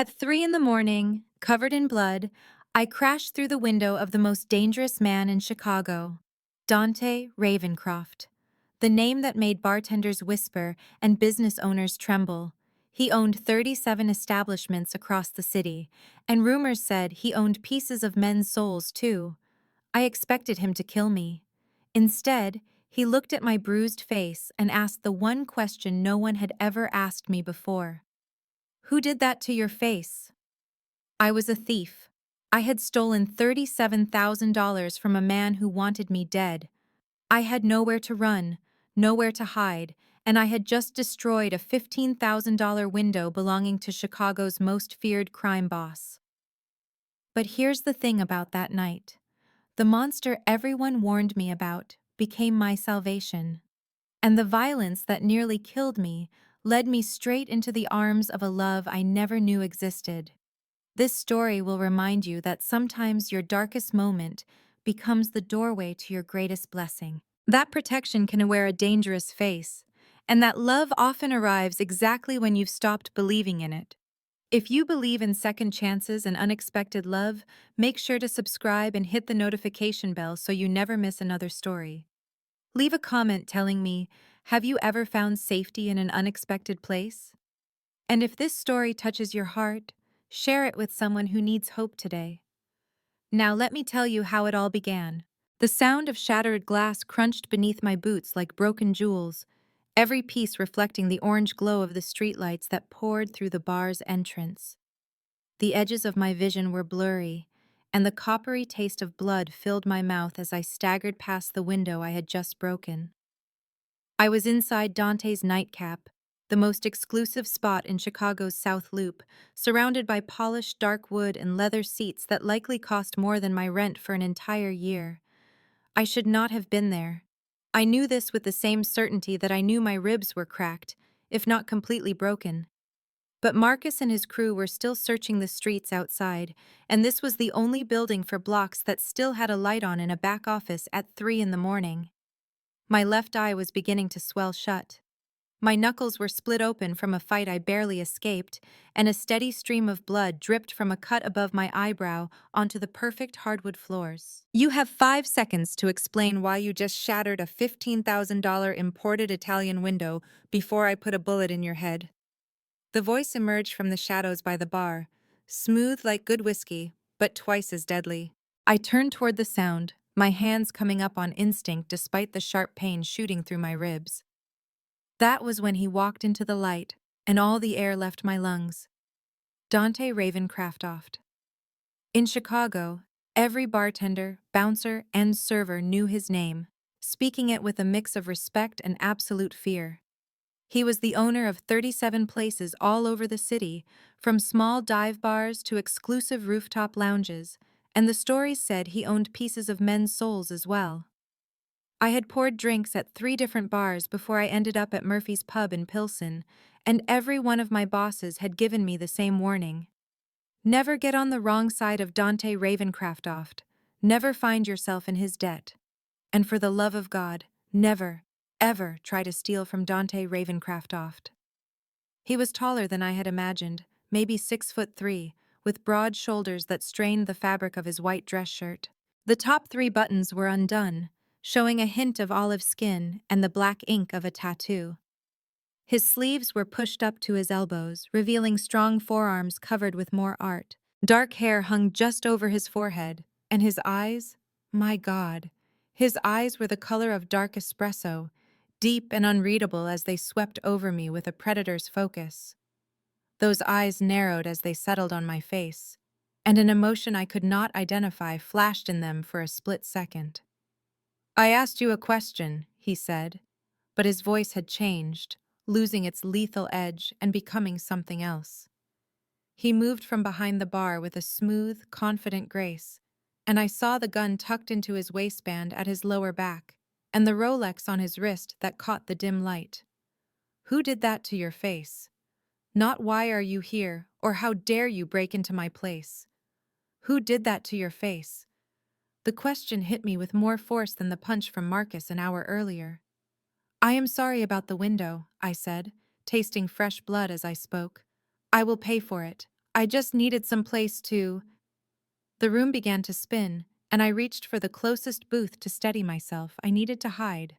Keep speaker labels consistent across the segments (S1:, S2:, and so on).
S1: At 3 in the morning, covered in blood, I crashed through the window of the most dangerous man in Chicago, Dante Ravencroft. The name that made bartenders whisper and business owners tremble. He owned 37 establishments across the city, and rumors said he owned pieces of men's souls too. I expected him to kill me. Instead, he looked at my bruised face and asked the one question no one had ever asked me before. Who did that to your face? I was a thief. I had stolen $37,000 from a man who wanted me dead. I had nowhere to run, nowhere to hide, and I had just destroyed a $15,000 window belonging to Chicago's most feared crime boss. But here's the thing about that night. The monster everyone warned me about became my salvation. And the violence that nearly killed me led me straight into the arms of a love I never knew existed. This story will remind you that sometimes your darkest moment becomes the doorway to your greatest blessing. That protection can wear a dangerous face, and that love often arrives exactly when you've stopped believing in it. If you believe in second chances and unexpected love, make sure to subscribe and hit the notification bell so you never miss another story. Leave a comment telling me, have you ever found safety in an unexpected place? And if this story touches your heart, share it with someone who needs hope today. Now let me tell you how it all began. The sound of shattered glass crunched beneath my boots like broken jewels, every piece reflecting the orange glow of the streetlights that poured through the bar's entrance. The edges of my vision were blurry, and the coppery taste of blood filled my mouth as I staggered past the window I had just broken. I was inside Dante's nightcap, the most exclusive spot in Chicago's South Loop, surrounded by polished dark wood and leather seats that likely cost more than my rent for an entire year. I should not have been there. I knew this with the same certainty that I knew my ribs were cracked, if not completely broken. But Marcus and his crew were still searching the streets outside, and this was the only building for blocks that still had a light on in a back office at 3 in the morning. My left eye was beginning to swell shut. My knuckles were split open from a fight I barely escaped, and a steady stream of blood dripped from a cut above my eyebrow onto the perfect hardwood floors. You have 5 seconds to explain why you just shattered a $15,000 imported Italian window before I put a bullet in your head. The voice emerged from the shadows by the bar, smooth like good whiskey, but twice as deadly. I turned toward the sound, my hands coming up on instinct despite the sharp pain shooting through my ribs. That was when he walked into the light, and all the air left my lungs. Dante Ravencroft. In Chicago, every bartender, bouncer, and server knew his name, speaking it with a mix of respect and absolute fear. He was the owner of 37 places all over the city, from small dive bars to exclusive rooftop lounges, and the stories said he owned pieces of men's souls as well. I had poured drinks at 3 different bars before I ended up at Murphy's Pub in Pilsen, and every one of my bosses had given me the same warning. Never get on the wrong side of Dante Ravencroft. Never find yourself in his debt. And for the love of God, never, ever try to steal from Dante Ravencroft. He was taller than I had imagined, maybe 6'3", with broad shoulders that strained the fabric of his white dress shirt. The top 3 buttons were undone, showing a hint of olive skin and the black ink of a tattoo. His sleeves were pushed up to his elbows, revealing strong forearms covered with more art. Dark hair hung just over his forehead, and his eyes, my God, his eyes were the color of dark espresso, deep and unreadable as they swept over me with a predator's focus. Those eyes narrowed as they settled on my face, and an emotion I could not identify flashed in them for a split second. I asked you a question, he said, but his voice had changed, losing its lethal edge and becoming something else. He moved from behind the bar with a smooth, confident grace, and I saw the gun tucked into his waistband at his lower back, and the Rolex on his wrist that caught the dim light. Who did that to your face? Not why are you here, or how dare you break into my place? Who did that to your face? The question hit me with more force than the punch from Marcus an hour earlier. I am sorry about the window, I said, tasting fresh blood as I spoke. I will pay for it. I just needed some place to. The room began to spin, and I reached for the closest booth to steady myself. I needed to hide.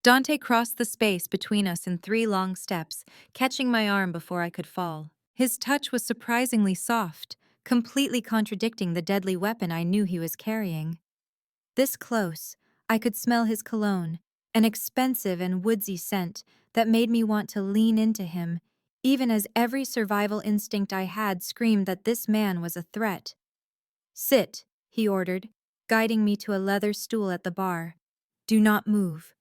S1: Dante crossed the space between us in 3 long steps, catching my arm before I could fall. His touch was surprisingly soft, completely contradicting the deadly weapon I knew he was carrying. This close, I could smell his cologne, an expensive and woodsy scent that made me want to lean into him, even as every survival instinct I had screamed that this man was a threat. "Sit," he ordered, guiding me to a leather stool at the bar. "Do not move."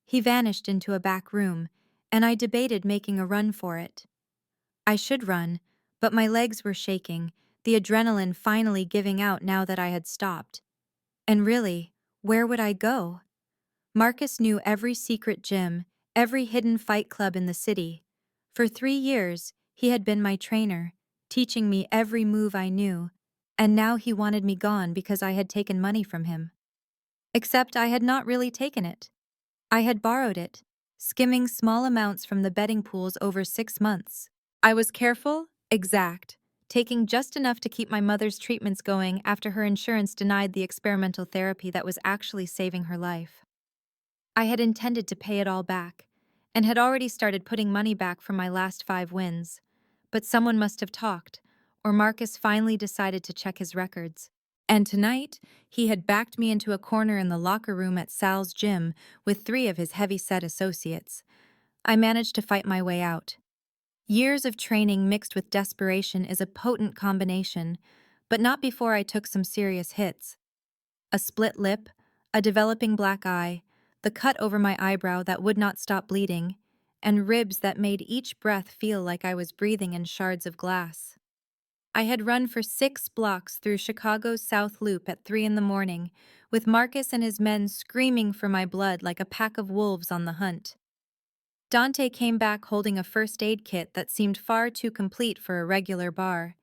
S1: He vanished into a back room, and I debated making a run for it. I should run, but my legs were shaking, the adrenaline finally giving out now that I had stopped. And really, where would I go? Marcus knew every secret gym, every hidden fight club in the city. For 3 years, he had been my trainer, teaching me every move I knew, and now he wanted me gone because I had taken money from him. Except I had not really taken it. I had borrowed it, skimming small amounts from the betting pools over 6 months. I was careful, exact, taking just enough to keep my mother's treatments going after her insurance denied the experimental therapy that was actually saving her life. I had intended to pay it all back, and had already started putting money back from my last 5 wins. But someone must have talked, or Marcus finally decided to check his records. And tonight, he had backed me into a corner in the locker room at Sal's gym with 3 of his heavy-set associates. I managed to fight my way out. Years of training mixed with desperation is a potent combination, but not before I took some serious hits. A split lip, a developing black eye, the cut over my eyebrow that would not stop bleeding, and ribs that made each breath feel like I was breathing in shards of glass. I had run for 6 blocks through Chicago's South Loop at 3 in the morning, with Marcus and his men screaming for my blood like a pack of wolves on the hunt. Dante came back holding a first aid kit that seemed far too complete for a regular bar.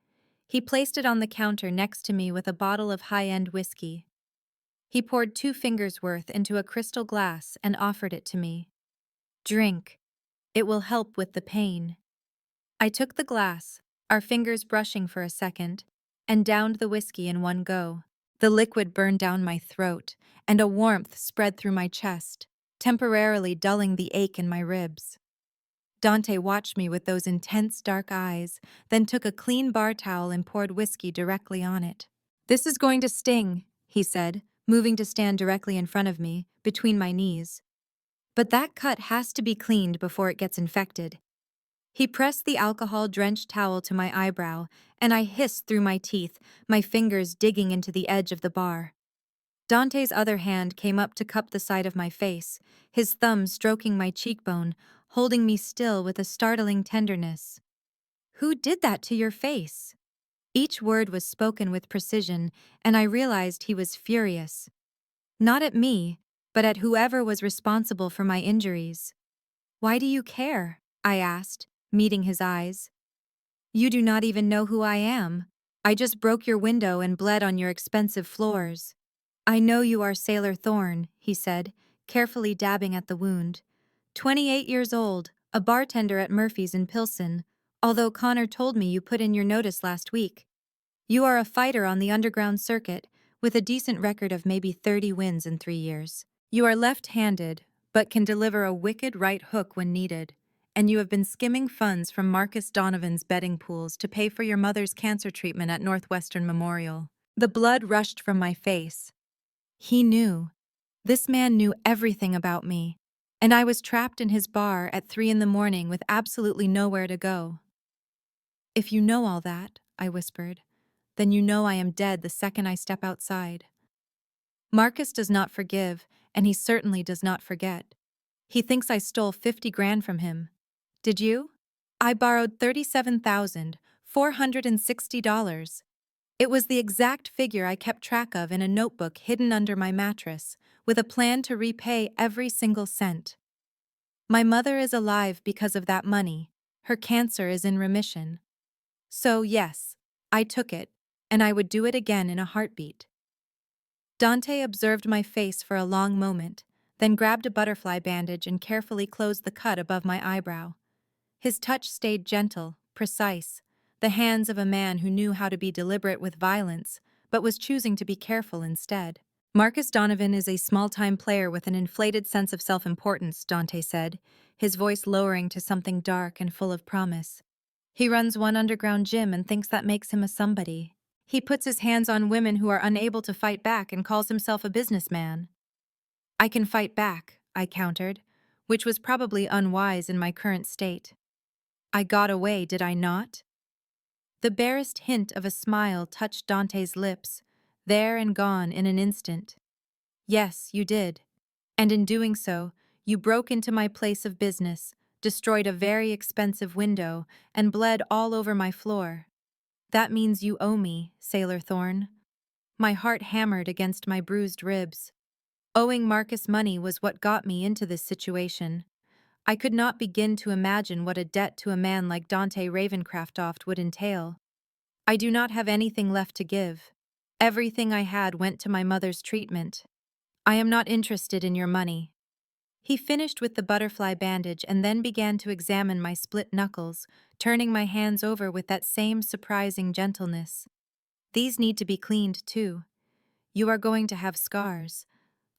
S1: He placed it on the counter next to me with a bottle of high-end whiskey. He poured 2 fingers' worth into a crystal glass and offered it to me. "Drink. It will help with the pain." I took the glass, our fingers brushing for a second, and downed the whiskey in one go. The liquid burned down my throat, and a warmth spread through my chest, temporarily dulling the ache in my ribs. Dante watched me with those intense dark eyes, then took a clean bar towel and poured whiskey directly on it. "This is going to sting," he said, moving to stand directly in front of me, between my knees. "But that cut has to be cleaned before it gets infected." He pressed the alcohol-drenched towel to my eyebrow, and I hissed through my teeth, my fingers digging into the edge of the bar. Dante's other hand came up to cup the side of my face, his thumb stroking my cheekbone, holding me still with a startling tenderness. "Who did that to your face?" Each word was spoken with precision, and I realized he was furious. Not at me, but at whoever was responsible for my injuries. "Why do you care?" I asked, meeting his eyes. "You do not even know who I am. I just broke your window and bled on your expensive floors." "I know you are Sailor Thorne," he said, carefully dabbing at the wound. 28 years old, a bartender at Murphy's in Pilsen, although Connor told me you put in your notice last week. You are a fighter on the underground circuit, with a decent record of maybe 30 wins in 3 years. You are left-handed, but can deliver a wicked right hook when needed. And you have been skimming funds from Marcus Donovan's betting pools to pay for your mother's cancer treatment at Northwestern Memorial. The blood rushed from my face. He knew. This man knew everything about me, and I was trapped in his bar at 3 in the morning with absolutely nowhere to go. "If you know all that," I whispered, "then you know I am dead the second I step outside." Marcus does not forgive, and he certainly does not forget. He thinks I stole 50 grand from him. Did you? I borrowed $37,460. It was the exact figure I kept track of in a notebook hidden under my mattress, with a plan to repay every single cent. My mother is alive because of that money. Her cancer is in remission. So yes, I took it, and I would do it again in a heartbeat. Dante observed my face for a long moment, then grabbed a butterfly bandage and carefully closed the cut above my eyebrow. His touch stayed gentle, precise, the hands of a man who knew how to be deliberate with violence, but was choosing to be careful instead. Marcus Donovan is a small-time player with an inflated sense of self-importance, Dante said, his voice lowering to something dark and full of promise. He runs one underground gym and thinks that makes him a somebody. He puts his hands on women who are unable to fight back and calls himself a businessman. I can fight back, I countered, which was probably unwise in my current state. I got away, did I not? The barest hint of a smile touched Dante's lips, there and gone in an instant. Yes, you did. And in doing so, you broke into my place of business, destroyed a very expensive window, and bled all over my floor. That means you owe me, Sailor Thorne. My heart hammered against my bruised ribs. Owing Marcus money was what got me into this situation. I could not begin to imagine what a debt to a man like Dante Ravencraftoft would entail. I do not have anything left to give. Everything I had went to my mother's treatment. I am not interested in your money. He finished with the butterfly bandage and then began to examine my split knuckles, turning my hands over with that same surprising gentleness. These need to be cleaned too. You are going to have scars.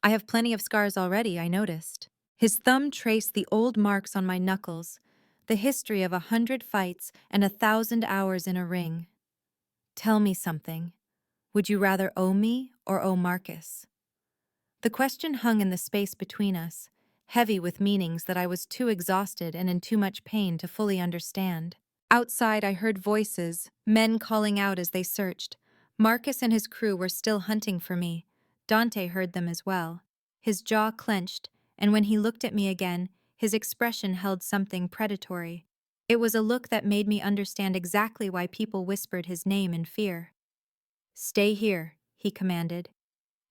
S1: I have plenty of scars already, I noticed. His thumb traced the old marks on my knuckles, the history of 100 fights and 1,000 hours in a ring. Tell me something. Would you rather owe me or owe Marcus? The question hung in the space between us, heavy with meanings that I was too exhausted and in too much pain to fully understand. Outside, I heard voices, men calling out as they searched. Marcus and his crew were still hunting for me. Dante heard them as well. His jaw clenched, and when he looked at me again, his expression held something predatory. It was a look that made me understand exactly why people whispered his name in fear. Stay here, he commanded.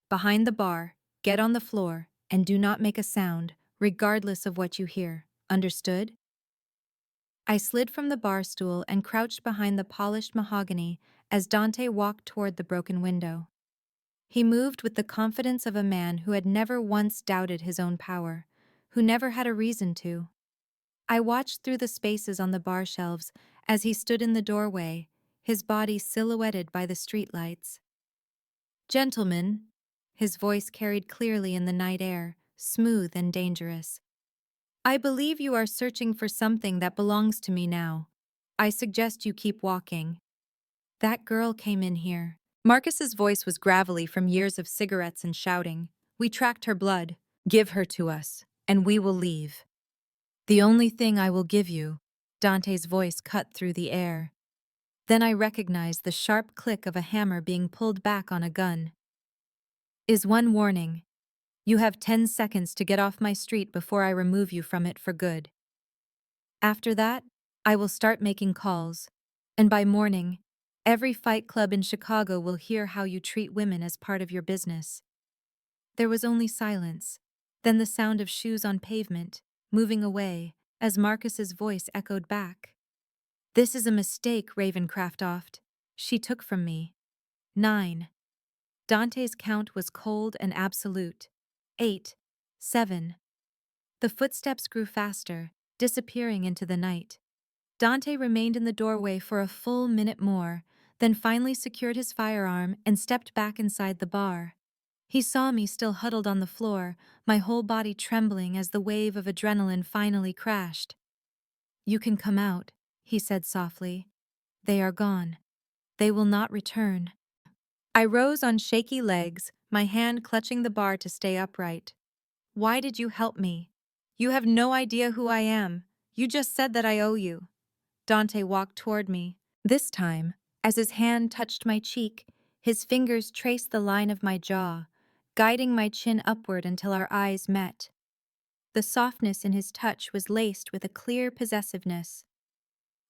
S1: Behind the bar, get on the floor, and do not make a sound, regardless of what you hear. Understood? I slid from the bar stool and crouched behind the polished mahogany as Dante walked toward the broken window. He moved with the confidence of a man who had never once doubted his own power, who never had a reason to. I watched through the spaces on the bar shelves as he stood in the doorway, his body silhouetted by the streetlights. Gentlemen, his voice carried clearly in the night air, smooth and dangerous. I believe you are searching for something that belongs to me now. I suggest you keep walking. That girl came in here. Marcus's voice was gravelly from years of cigarettes and shouting. We tracked her blood. Give her to us, and we will leave. The only thing I will give you, Dante's voice cut through the air. Then I recognized the sharp click of a hammer being pulled back on a gun. Is one warning. You have 10 seconds to get off my street before I remove you from it for good. After that, I will start making calls, and by morning, every fight club in Chicago will hear how you treat women as part of your business. There was only silence, then the sound of shoes on pavement, moving away, as Marcus's voice echoed back. This is a mistake, Ravencraftoft. She took from me. 9. Dante's count was cold and absolute. 8. 7. The footsteps grew faster, disappearing into the night. Dante remained in the doorway for a full minute more, then finally secured his firearm and stepped back inside the bar. He saw me still huddled on the floor, my whole body trembling as the wave of adrenaline finally crashed. You can come out, he said softly. They are gone. They will not return. I rose on shaky legs, my hand clutching the bar to stay upright. Why did you help me? You have no idea who I am. You just said that I owe you. Dante walked toward me. This time, as his hand touched my cheek, his fingers traced the line of my jaw, guiding my chin upward until our eyes met. The softness in his touch was laced with a clear possessiveness.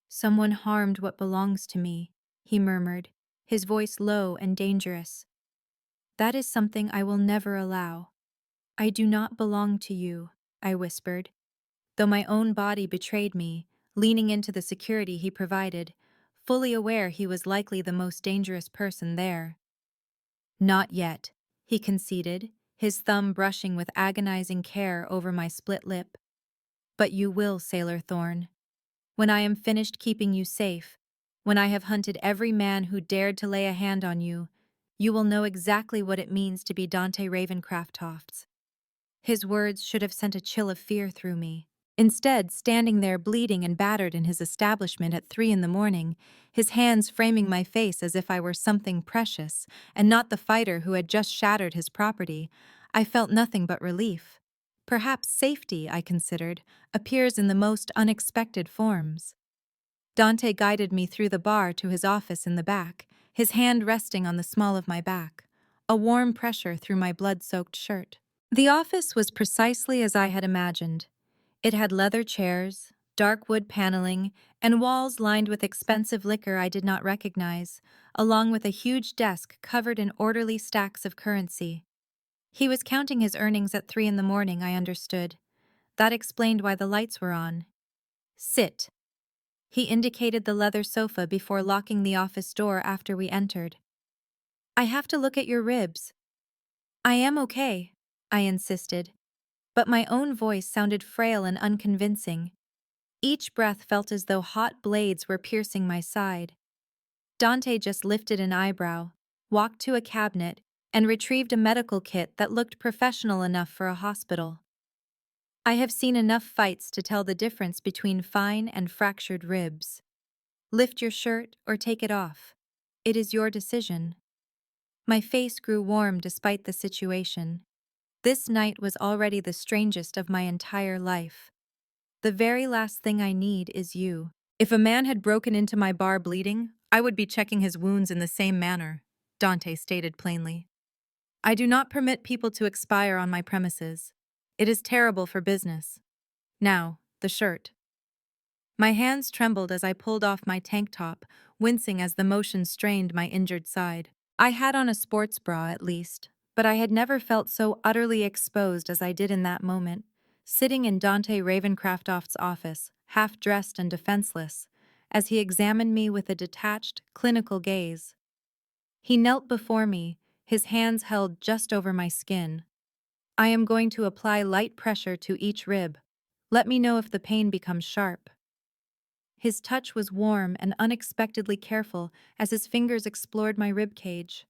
S1: Someone harmed what belongs to me, he murmured, his voice low and dangerous. That is something I will never allow. I do not belong to you, I whispered, though my own body betrayed me, leaning into the security he provided, fully aware he was likely the most dangerous person there. Not yet, he conceded, his thumb brushing with agonizing care over my split lip. But you will, Sailor Thorne. When I am finished keeping you safe, When I have hunted every man who dared to lay a hand on you, you will know exactly what it means to be Dante Ravencroft. His words should have sent a chill of fear through me. Instead, standing there bleeding and battered in his establishment at 3 in the morning, his hands framing my face as if I were something precious and not the fighter who had just shattered his property, I felt nothing but relief. Perhaps safety, I considered, appears in the most unexpected forms. Dante guided me through the bar to his office in the back, his hand resting on the small of my back, a warm pressure through my blood-soaked shirt. The office was precisely as I had imagined. It had leather chairs, dark wood paneling, and walls lined with expensive liquor I did not recognize, along with a huge desk covered in orderly stacks of currency. He was counting his earnings at 3 in the morning, I understood. That explained why the lights were on. Sit. He indicated the leather sofa before locking the office door after we entered. I have to look at your ribs. I am okay, I insisted, but my own voice sounded frail and unconvincing. Each breath felt as though hot blades were piercing my side. Dante just lifted an eyebrow, walked to a cabinet, and retrieved a medical kit that looked professional enough for a hospital. I have seen enough fights to tell the difference between fine and fractured ribs. Lift your shirt or take it off. It is your decision. My face grew warm despite the situation. This night was already the strangest of my entire life. The very last thing I need is you. If a man had broken into my bar bleeding, I would be checking his wounds in the same manner, Dante stated plainly. I do not permit people to expire on my premises. It is terrible for business. Now, the shirt. My hands trembled as I pulled off my tank top, wincing as the motion strained my injured side. I had on a sports bra, at least, but I had never felt so utterly exposed as I did in that moment, sitting in Dante Ravencroft's office, half-dressed and defenseless, as he examined me with a detached, clinical gaze. He knelt before me, his hands held just over my skin. I am going to apply light pressure to each rib. Let me know if the pain becomes sharp. His touch was warm and unexpectedly careful as his fingers explored my rib cage.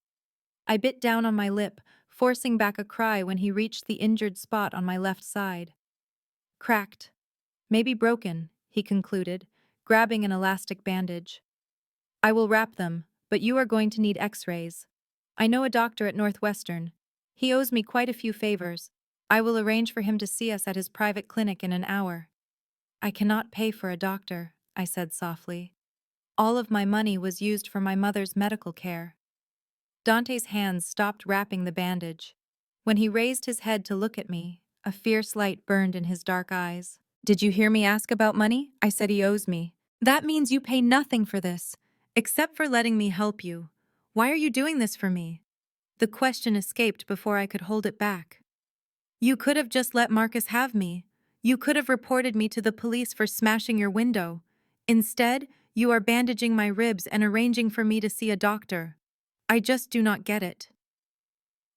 S1: I bit down on my lip, forcing back a cry when he reached the injured spot on my left side. Cracked. Maybe broken, he concluded, grabbing an elastic bandage. I will wrap them, but you are going to need x-rays. I know a doctor at Northwestern. He owes me quite a few favors. I will arrange for him to see us at his private clinic in an hour. I cannot pay for a doctor, I said softly. All of my money was used for my mother's medical care. Dante's hands stopped wrapping the bandage. When he raised his head to look at me, a fierce light burned in his dark eyes. Did you hear me ask about money? I said he owes me. That means you pay nothing for this, except for letting me help you. Why are you doing this for me? The question escaped before I could hold it back. You could have just let Marcus have me. You could have reported me to the police for smashing your window. Instead, you are bandaging my ribs and arranging for me to see a doctor. I just do not get it.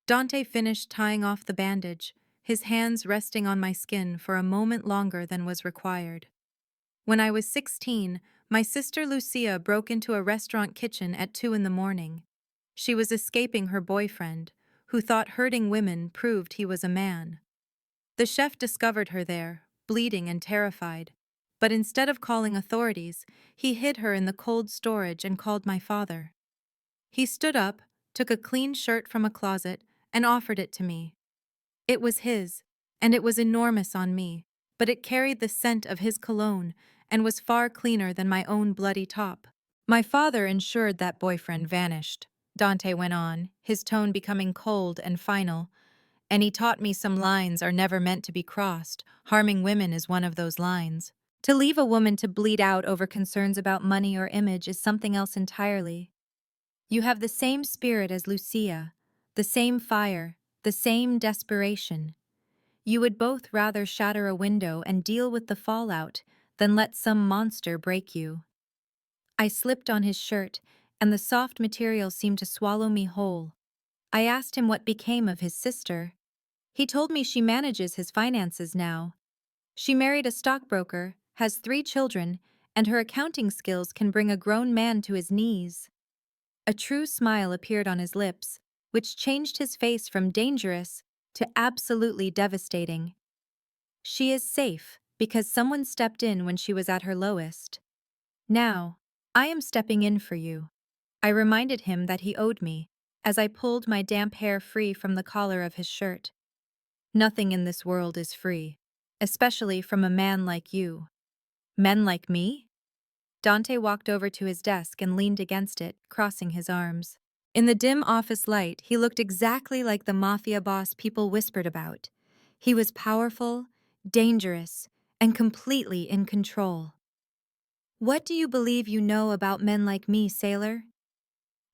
S1: Dante finished tying off the bandage, his hands resting on my skin for a moment longer than was required. When I was 16, my sister Lucia broke into a restaurant kitchen at 2 in the morning. She was escaping her boyfriend, who thought hurting women proved he was a man. The chef discovered her there, bleeding and terrified, but instead of calling authorities, he hid her in the cold storage and called my father. He stood up, took a clean shirt from a closet, and offered it to me. It was his, and it was enormous on me, but it carried the scent of his cologne and was far cleaner than my own bloody top. My father ensured that boyfriend vanished, Dante went on, his tone becoming cold and final, and he taught me some lines are never meant to be crossed. Harming women is one of those lines. To leave a woman to bleed out over concerns about money or image is something else entirely. You have the same spirit as Lucia, the same fire, the same desperation. You would both rather shatter a window and deal with the fallout than let some monster break you. I slipped on his shirt, and the soft material seemed to swallow me whole. I asked him what became of his sister. He told me she manages his finances now. She married a stockbroker, has 3 children, and her accounting skills can bring a grown man to his knees. A true smile appeared on his lips, which changed his face from dangerous to absolutely devastating. She is safe because someone stepped in when she was at her lowest. Now, I am stepping in for you. I reminded him that he owed me, as I pulled my damp hair free from the collar of his shirt. Nothing in this world is free, especially from a man like you. Men like me? Dante walked over to his desk and leaned against it, crossing his arms. In the dim office light, he looked exactly like the Mafia boss people whispered about. He was powerful, dangerous, and completely in control. What do you believe you know about men like me, sailor?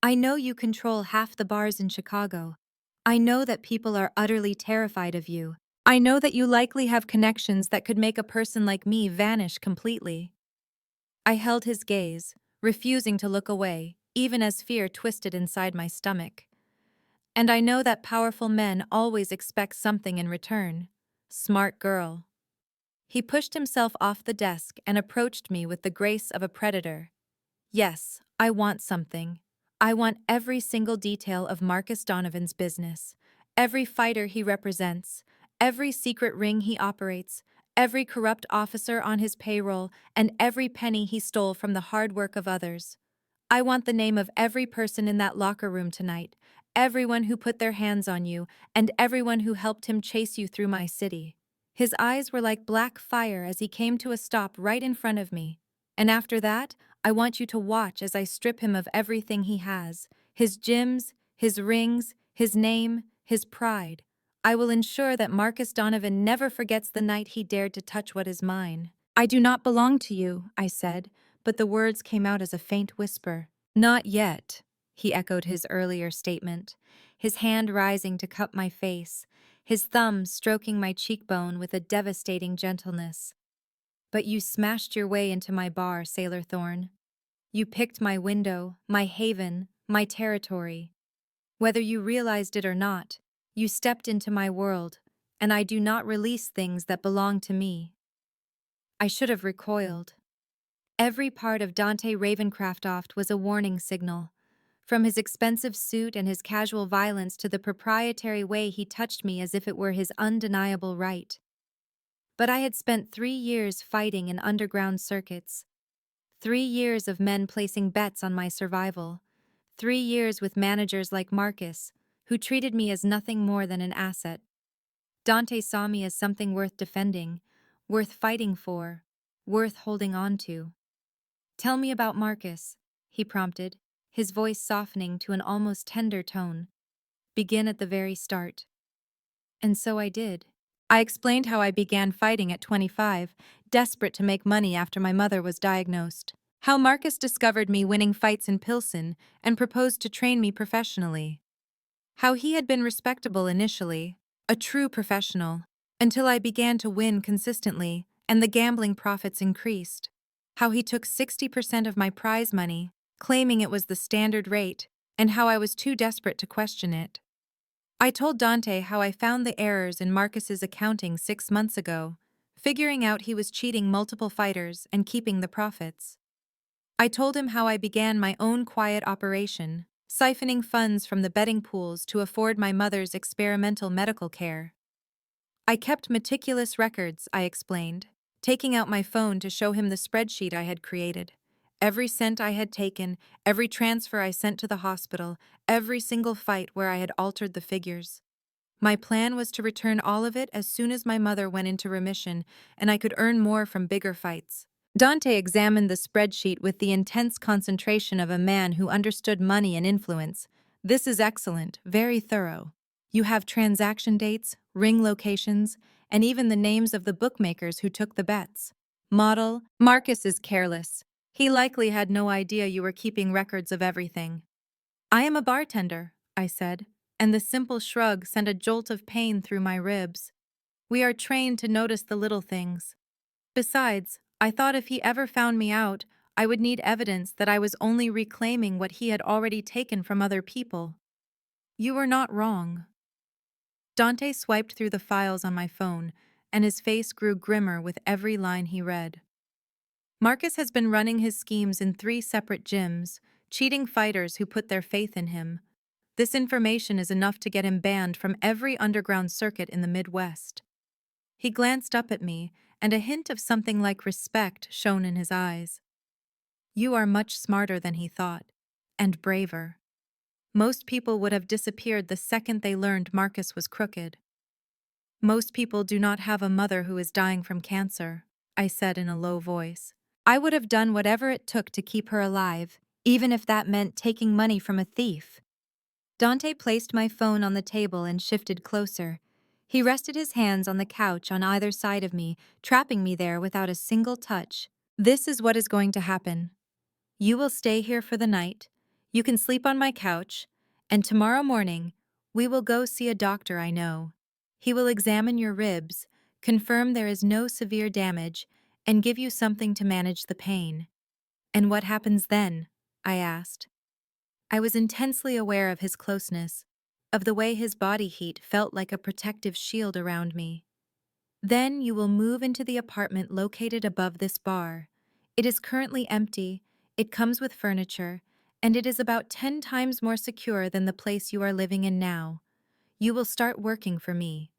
S1: I know you control half the bars in Chicago. I know that people are utterly terrified of you. I know that you likely have connections that could make a person like me vanish completely. I held his gaze, refusing to look away, even as fear twisted inside my stomach. And I know that powerful men always expect something in return. Smart girl. He pushed himself off the desk and approached me with the grace of a predator. Yes, I want something. I want every single detail of Marcus Donovan's business, every fighter he represents, every secret ring he operates, every corrupt officer on his payroll, and every penny he stole from the hard work of others. I want the name of every person in that locker room tonight, everyone who put their hands on you, and everyone who helped him chase you through my city. His eyes were like black fire as he came to a stop right in front of me. And after that, I want you to watch as I strip him of everything he has, his gyms, his rings, his name, his pride. I will ensure that Marcus Donovan never forgets the night he dared to touch what is mine. I do not belong to you, I said, but the words came out as a faint whisper. Not yet, he echoed his earlier statement, his hand rising to cup my face, his thumb stroking my cheekbone with a devastating gentleness. But you smashed your way into my bar, Sailor Thorn. You picked my window, my haven, my territory. Whether you realized it or not, you stepped into my world, and I do not release things that belong to me. I should have recoiled. Every part of Dante Ravencroft was a warning signal, from his expensive suit and his casual violence to the proprietary way he touched me as if it were his undeniable right. But I had spent 3 years fighting in underground circuits, 3 years of men placing bets on my survival, 3 years with managers like Marcus, who treated me as nothing more than an asset. Dante saw me as something worth defending, worth fighting for, worth holding on to. Tell me about Marcus, he prompted, his voice softening to an almost tender tone. Begin at the very start. And so I did. I explained how I began fighting at 25, desperate to make money after my mother was diagnosed. How Marcus discovered me winning fights in Pilsen and proposed to train me professionally. How he had been respectable initially, a true professional, until I began to win consistently and the gambling profits increased. How he took 60% of my prize money, claiming it was the standard rate, and how I was too desperate to question it. I told Dante how I found the errors in Marcus's accounting 6 months ago, figuring out he was cheating multiple fighters and keeping the profits. I told him how I began my own quiet operation, siphoning funds from the betting pools to afford my mother's experimental medical care. I kept meticulous records, I explained, taking out my phone to show him the spreadsheet I had created. Every cent I had taken, every transfer I sent to the hospital, every single fight where I had altered the figures. My plan was to return all of it as soon as my mother went into remission and I could earn more from bigger fights. Dante examined the spreadsheet with the intense concentration of a man who understood money and influence. This is excellent, very thorough. You have transaction dates, ring locations, and even the names of the bookmakers who took the bets. Model, Marcus is careless. He likely had no idea you were keeping records of everything. I am a bartender, I said, and the simple shrug sent a jolt of pain through my ribs. We are trained to notice the little things. Besides, I thought if he ever found me out, I would need evidence that I was only reclaiming what he had already taken from other people. You were not wrong. Dante swiped through the files on my phone, and his face grew grimmer with every line he read. Marcus has been running his schemes in 3 separate gyms, cheating fighters who put their faith in him. This information is enough to get him banned from every underground circuit in the Midwest. He glanced up at me, and a hint of something like respect shone in his eyes. You are much smarter than he thought, and braver. Most people would have disappeared the second they learned Marcus was crooked. Most people do not have a mother who is dying from cancer, I said in a low voice. I would have done whatever it took to keep her alive, even if that meant taking money from a thief. Dante placed my phone on the table and shifted closer. He rested his hands on the couch on either side of me, trapping me there without a single touch. This is what is going to happen. You will stay here for the night, you can sleep on my couch, and tomorrow morning, we will go see a doctor I know. He will examine your ribs, confirm there is no severe damage, and give you something to manage the pain. And what happens then? I asked. I was intensely aware of his closeness, of the way his body heat felt like a protective shield around me. Then you will move into the apartment located above this bar. It is currently empty, it comes with furniture, and it is about 10 times more secure than the place you are living in now. You will start working for me.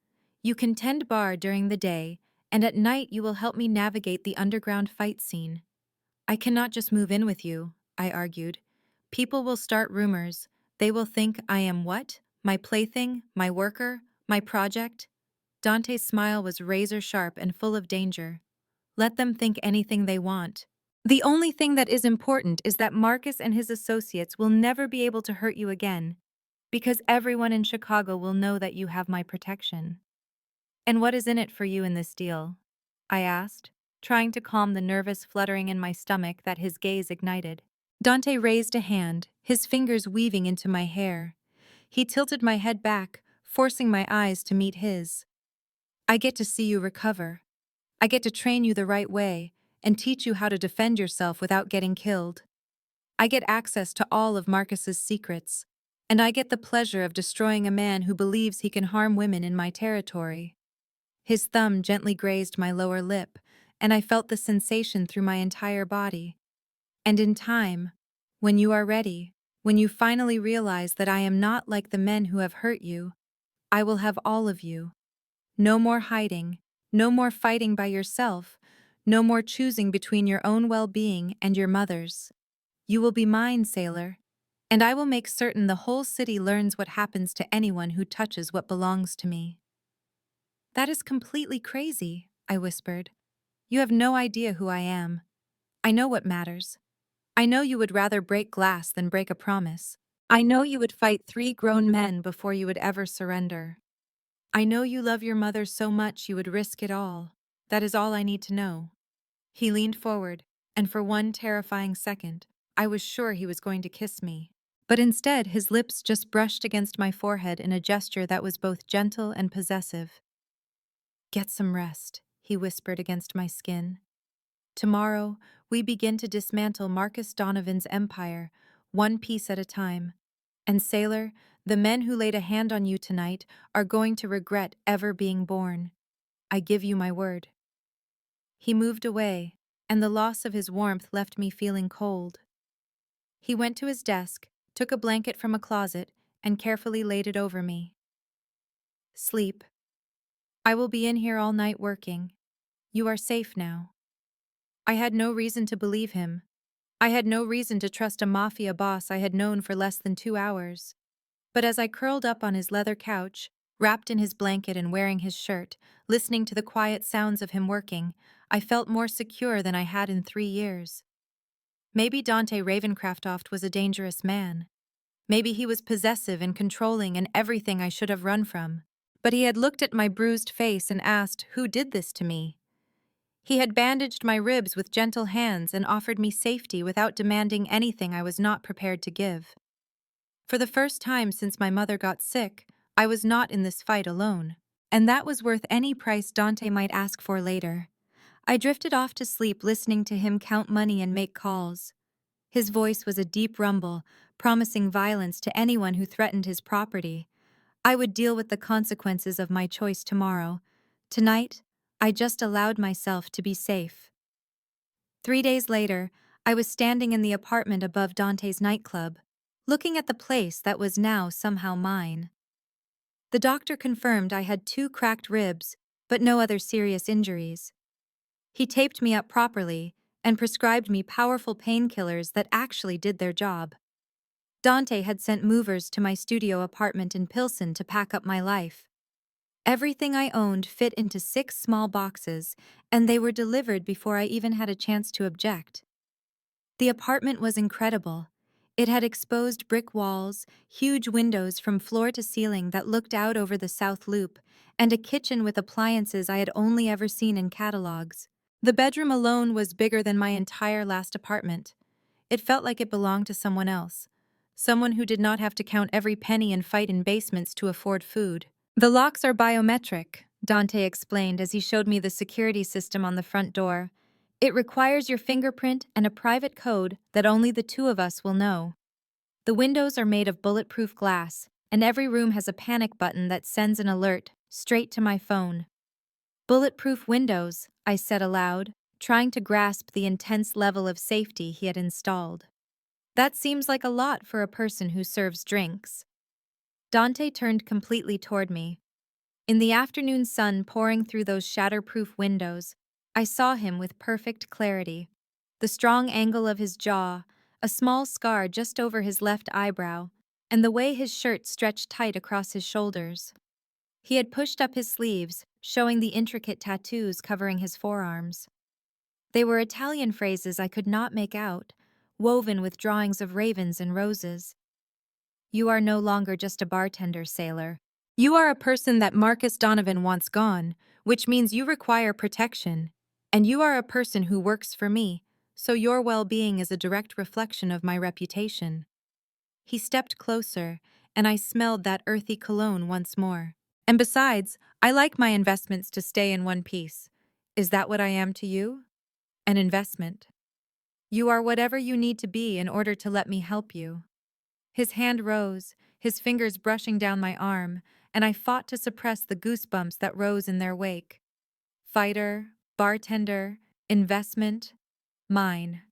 S1: You can tend bar during the day, and at night you will help me navigate the underground fight scene. I cannot just move in with you, I argued. People will start rumors. They will think I am what? My plaything, my worker, my project? Dante's smile was razor-sharp and full of danger. Let them think anything they want. The only thing that is important is that Marcus and his associates will never be able to hurt you again, because everyone in Chicago will know that you have my protection. And what is in it for you in this deal? I asked, trying to calm the nervous fluttering in my stomach that his gaze ignited. Dante raised a hand, his fingers weaving into my hair. He tilted my head back, forcing my eyes to meet his. I get to see you recover. I get to train you the right way and teach you how to defend yourself without getting killed. I get access to all of Marcus's secrets, and I get the pleasure of destroying a man who believes he can harm women in my territory. His thumb gently grazed my lower lip, and I felt the sensation through my entire body. And in time, when you are ready, when you finally realize that I am not like the men who have hurt you, I will have all of you. No more hiding, no more fighting by yourself, no more choosing between your own well-being and your mother's. You will be mine, sailor, and I will make certain the whole city learns what happens to anyone who touches what belongs to me. That is completely crazy, I whispered. You have no idea who I am. I know what matters. I know you would rather break glass than break a promise. I know you would fight 3 grown men before you would ever surrender. I know you love your mother so much you would risk it all. That is all I need to know. He leaned forward, and for one terrifying second, I was sure he was going to kiss me. But instead, his lips just brushed against my forehead in a gesture that was both gentle and possessive. Get some rest, he whispered against my skin. Tomorrow, we begin to dismantle Marcus Donovan's empire, one piece at a time. And sailor, the men who laid a hand on you tonight are going to regret ever being born. I give you my word. He moved away, and the loss of his warmth left me feeling cold. He went to his desk, took a blanket from a closet, and carefully laid it over me. Sleep. I will be in here all night working. You are safe now. I had no reason to believe him. I had no reason to trust a mafia boss I had known for less than 2 hours. But as I curled up on his leather couch, wrapped in his blanket and wearing his shirt, listening to the quiet sounds of him working, I felt more secure than I had in 3 years. Maybe Dante Ravencraftoft was a dangerous man. Maybe he was possessive and controlling and everything I should have run from. But he had looked at my bruised face and asked, who did this to me? He had bandaged my ribs with gentle hands and offered me safety without demanding anything I was not prepared to give. For the first time since my mother got sick, I was not in this fight alone. And that was worth any price Dante might ask for later. I drifted off to sleep listening to him count money and make calls. His voice was a deep rumble, promising violence to anyone who threatened his property. I would deal with the consequences of my choice tomorrow. Tonight, I just allowed myself to be safe. 3 days later, I was standing in the apartment above Dante's nightclub, looking at the place that was now somehow mine. The doctor confirmed I had 2 cracked ribs, but no other serious injuries. He taped me up properly and prescribed me powerful painkillers that actually did their job. Dante had sent movers to my studio apartment in Pilsen to pack up my life. Everything I owned fit into 6 small boxes, and they were delivered before I even had a chance to object. The apartment was incredible. It had exposed brick walls, huge windows from floor to ceiling that looked out over the South Loop, and a kitchen with appliances I had only ever seen in catalogs. The bedroom alone was bigger than my entire last apartment. It felt like it belonged to someone else. Someone who did not have to count every penny and fight in basements to afford food. The locks are biometric, Dante explained as he showed me the security system on the front door. It requires your fingerprint and a private code that only the two of us will know. The windows are made of bulletproof glass, and every room has a panic button that sends an alert straight to my phone. Bulletproof windows, I said aloud, trying to grasp the intense level of safety he had installed. That seems like a lot for a person who serves drinks. Dante turned completely toward me. In the afternoon sun pouring through those shatterproof windows, I saw him with perfect clarity. The strong angle of his jaw, a small scar just over his left eyebrow, and the way his shirt stretched tight across his shoulders. He had pushed up his sleeves, showing the intricate tattoos covering his forearms. They were Italian phrases I could not make out, woven with drawings of ravens and roses. You are no longer just a bartender, sailor. You are a person that Marcus Donovan wants gone, which means you require protection. And you are a person who works for me, so your well-being is a direct reflection of my reputation. He stepped closer, and I smelled that earthy cologne once more. And besides, I like my investments to stay in one piece. Is that what I am to you? An investment. You are whatever you need to be in order to let me help you. His hand rose, his fingers brushing down my arm, and I fought to suppress the goosebumps that rose in their wake. Fighter, bartender, investment, mine.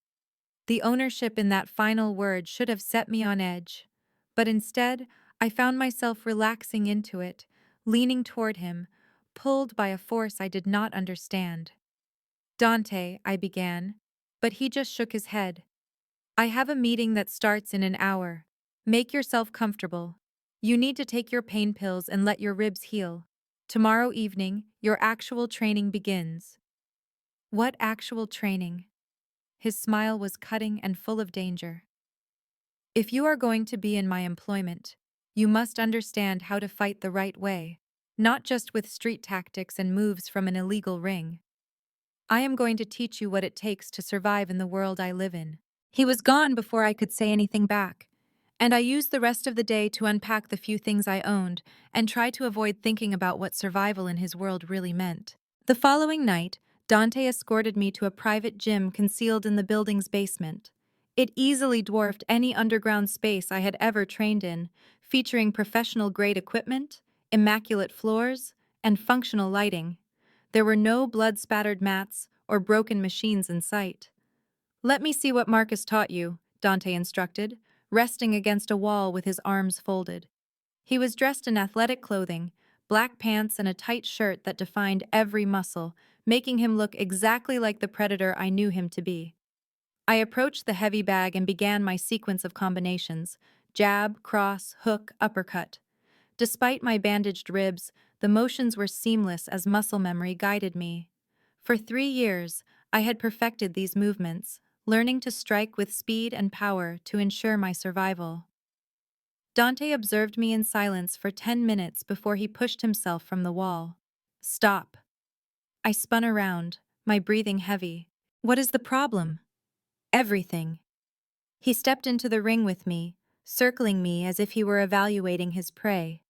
S1: The ownership in that final word should have set me on edge. But instead, I found myself relaxing into it, leaning toward him, pulled by a force I did not understand. Dante, I began, but he just shook his head. I have a meeting that starts in an hour. Make yourself comfortable. You need to take your pain pills and let your ribs heal. Tomorrow evening, your actual training begins. What actual training? His smile was cutting and full of danger. If you are going to be in my employment, you must understand how to fight the right way, not just with street tactics and moves from an illegal ring. I am going to teach you what it takes to survive in the world I live in. He was gone before I could say anything back, and I used the rest of the day to unpack the few things I owned and try to avoid thinking about what survival in his world really meant. The following night, Dante escorted me to a private gym concealed in the building's basement. It easily dwarfed any underground space I had ever trained in, featuring professional-grade equipment, immaculate floors, and functional lighting. There were no blood-spattered mats or broken machines in sight. Let me see what Marcus taught you, Dante instructed, resting against a wall with his arms folded. He was dressed in athletic clothing, black pants and a tight shirt that defined every muscle, making him look exactly like the predator I knew him to be. I approached the heavy bag and began my sequence of combinations: jab, cross, hook, uppercut. Despite my bandaged ribs, the motions were seamless as muscle memory guided me. For 3 years, I had perfected these movements, learning to strike with speed and power to ensure my survival. Dante observed me in silence for 10 minutes before he pushed himself from the wall. Stop. I spun around, my breathing heavy. What is the problem? Everything. He stepped into the ring with me, circling me as if he were evaluating his prey.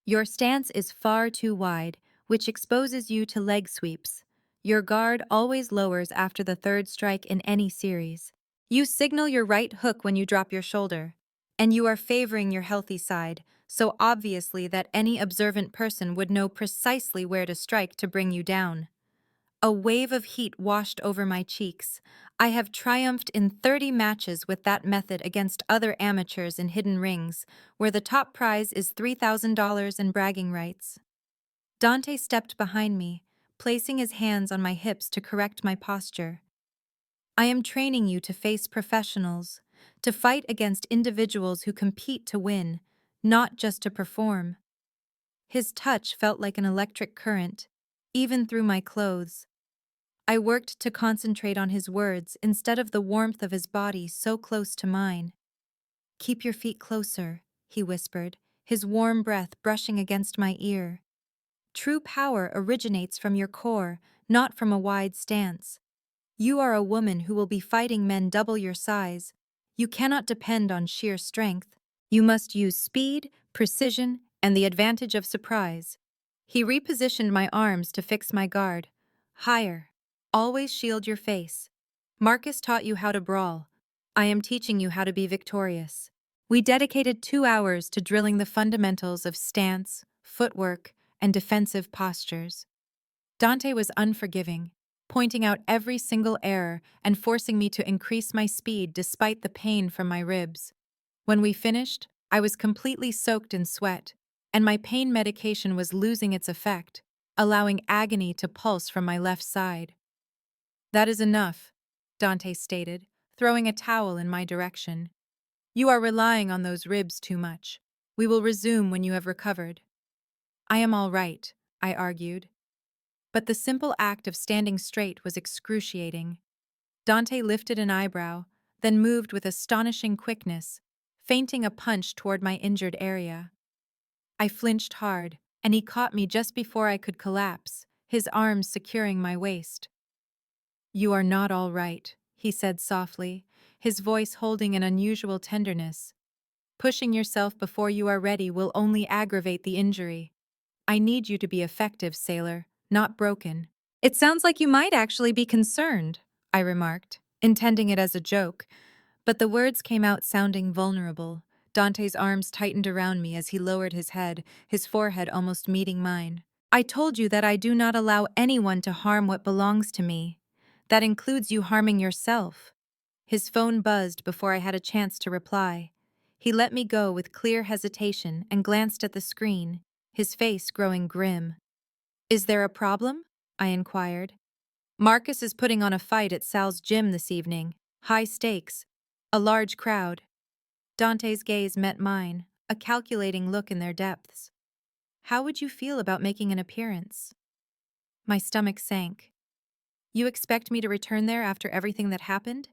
S1: Your stance is far too wide, which exposes you to leg sweeps. Your guard always lowers after the third strike in any series. You signal your right hook when you drop your shoulder. And you are favoring your healthy side, so obviously that any observant person would know precisely where to strike to bring you down. A wave of heat washed over my cheeks. I have triumphed in 30 matches with that method against other amateurs in hidden rings, where the top prize is $3,000 and bragging rights. Dante stepped behind me, placing his hands on my hips to correct my posture. I am training you to face professionals, to fight against individuals who compete to win, not just to perform. His touch felt like an electric current, even through my clothes. I worked to concentrate on his words instead of the warmth of his body so close to mine. "Keep your feet closer," he whispered, his warm breath brushing against my ear. "True power originates from your core, not from a wide stance. You are a woman who will be fighting men double your size. You cannot depend on sheer strength. You must use speed, precision, and the advantage of surprise." He repositioned my arms to fix my guard. "Higher. Always shield your face. Marcus taught you how to brawl. I am teaching you how to be victorious." We dedicated 2 hours to drilling the fundamentals of stance, footwork, and defensive postures. Dante was unforgiving, pointing out every single error and forcing me to increase my speed despite the pain from my ribs. When we finished, I was completely soaked in sweat, and my pain medication was losing its effect, allowing agony to pulse from my left side. "That is enough," Dante stated, throwing a towel in my direction. "You are relying on those ribs too much. We will resume when you have recovered." "I am all right," I argued. But the simple act of standing straight was excruciating. Dante lifted an eyebrow, then moved with astonishing quickness, feinting a punch toward my injured area. I flinched hard, and he caught me just before I could collapse, his arms securing my waist. "You are not all right," he said softly, his voice holding an unusual tenderness. "Pushing yourself before you are ready will only aggravate the injury. I need you to be effective, sailor, not broken." "It sounds like you might actually be concerned," I remarked, intending it as a joke, but the words came out sounding vulnerable. Dante's arms tightened around me as he lowered his head, his forehead almost meeting mine. "I told you that I do not allow anyone to harm what belongs to me. That includes you harming yourself." His phone buzzed before I had a chance to reply. He let me go with clear hesitation and glanced at the screen, his face growing grim. "Is there a problem?" I inquired. "Marcus is putting on a fight at Sal's gym this evening. High stakes. A large crowd." Dante's gaze met mine, a calculating look in their depths. "How would you feel about making an appearance?" My stomach sank. "You expect me to return there after everything that happened?"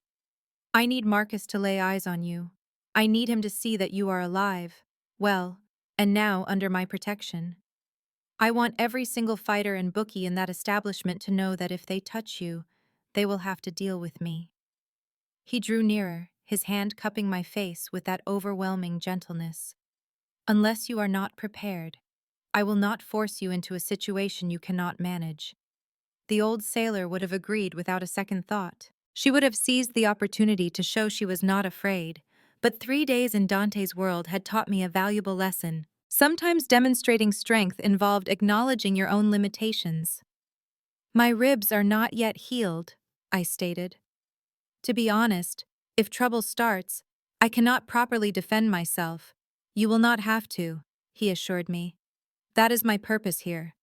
S1: "I need Marcus to lay eyes on you. I need him to see that you are alive, well, and now under my protection. I want every single fighter and bookie in that establishment to know that if they touch you, they will have to deal with me." He drew nearer, his hand cupping my face with that overwhelming gentleness. "Unless you are not prepared, I will not force you into a situation you cannot manage." The old sailor would have agreed without a second thought. She would have seized the opportunity to show she was not afraid. But 3 days in Dante's world had taught me a valuable lesson. Sometimes demonstrating strength involved acknowledging your own limitations. "My ribs are not yet healed," I stated. "To be honest, if trouble starts, I cannot properly defend myself." "You will not have to," he assured me. "That is my purpose here."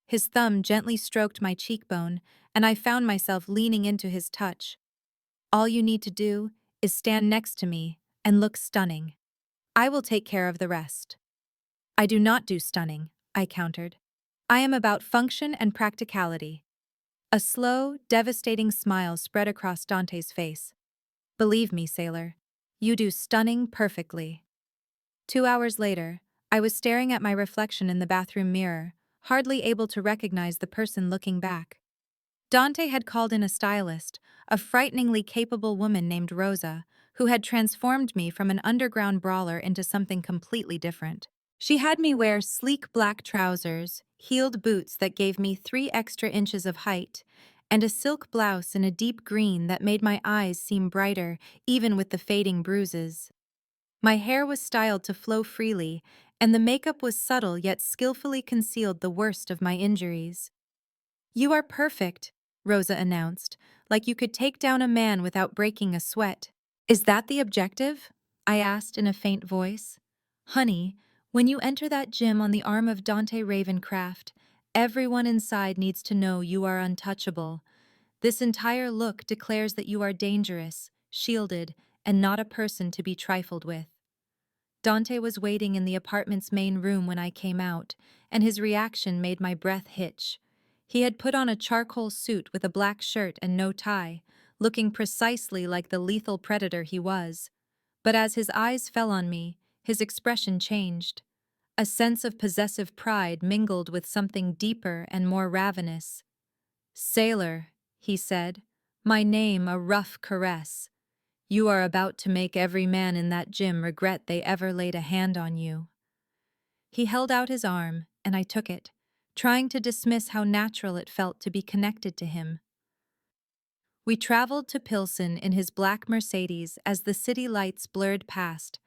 S1: His thumb gently stroked my cheekbone, and I found myself leaning into his touch. "All you need to do is stand next to me and look stunning. I will take care of the rest." "I do not do stunning," I countered. "I am about function and practicality." A slow, devastating smile spread across Dante's face. "Believe me, sailor, you do stunning perfectly." 2 hours later, I was staring at my reflection in the bathroom mirror, hardly able to recognize the person looking back. Dante had called in a stylist, a frighteningly capable woman named Rosa, who had transformed me from an underground brawler into something completely different. She had me wear sleek black trousers, heeled boots that gave me 3 extra inches of height, and a silk blouse in a deep green that made my eyes seem brighter, even with the fading bruises. My hair was styled to flow freely, and the makeup was subtle yet skillfully concealed the worst of my injuries. "You are perfect," Rosa announced, like you could take down a man without breaking a sweat. Is that the objective? I asked in a faint voice. Honey, when you enter that gym on the arm of Dante Ravencraft, everyone inside needs to know you are untouchable. This entire look declares that you are dangerous, shielded, and not a person to be trifled with. Dante was waiting in the apartment's main room when I came out, and his reaction made my breath hitch. He had put on a charcoal suit with a black shirt and no tie, looking precisely like the lethal predator he was. But as his eyes fell on me, his expression changed. A sense of possessive pride mingled with something deeper and more ravenous. "Sailor," he said, "my name a rough caress. You are about to make every man in that gym regret they ever laid a hand on you." He held out his arm, and I took it, trying to dismiss how natural it felt to be connected to him. We traveled to Pilsen in his black Mercedes as the city lights blurred past,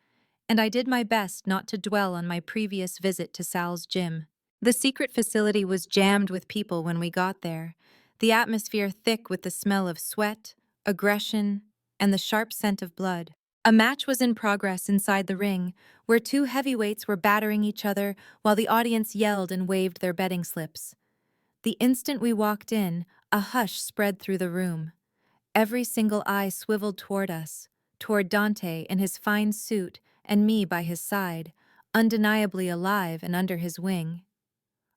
S1: and I did my best not to dwell on my previous visit to Sal's gym. The secret facility was jammed with people when we got there, the atmosphere thick with the smell of sweat, aggression, and the sharp scent of blood. A match was in progress inside the ring, where two heavyweights were battering each other while the audience yelled and waved their betting slips. The instant we walked in, a hush spread through the room. Every single eye swiveled toward us, toward Dante in his fine suit and me by his side, undeniably alive and under his wing.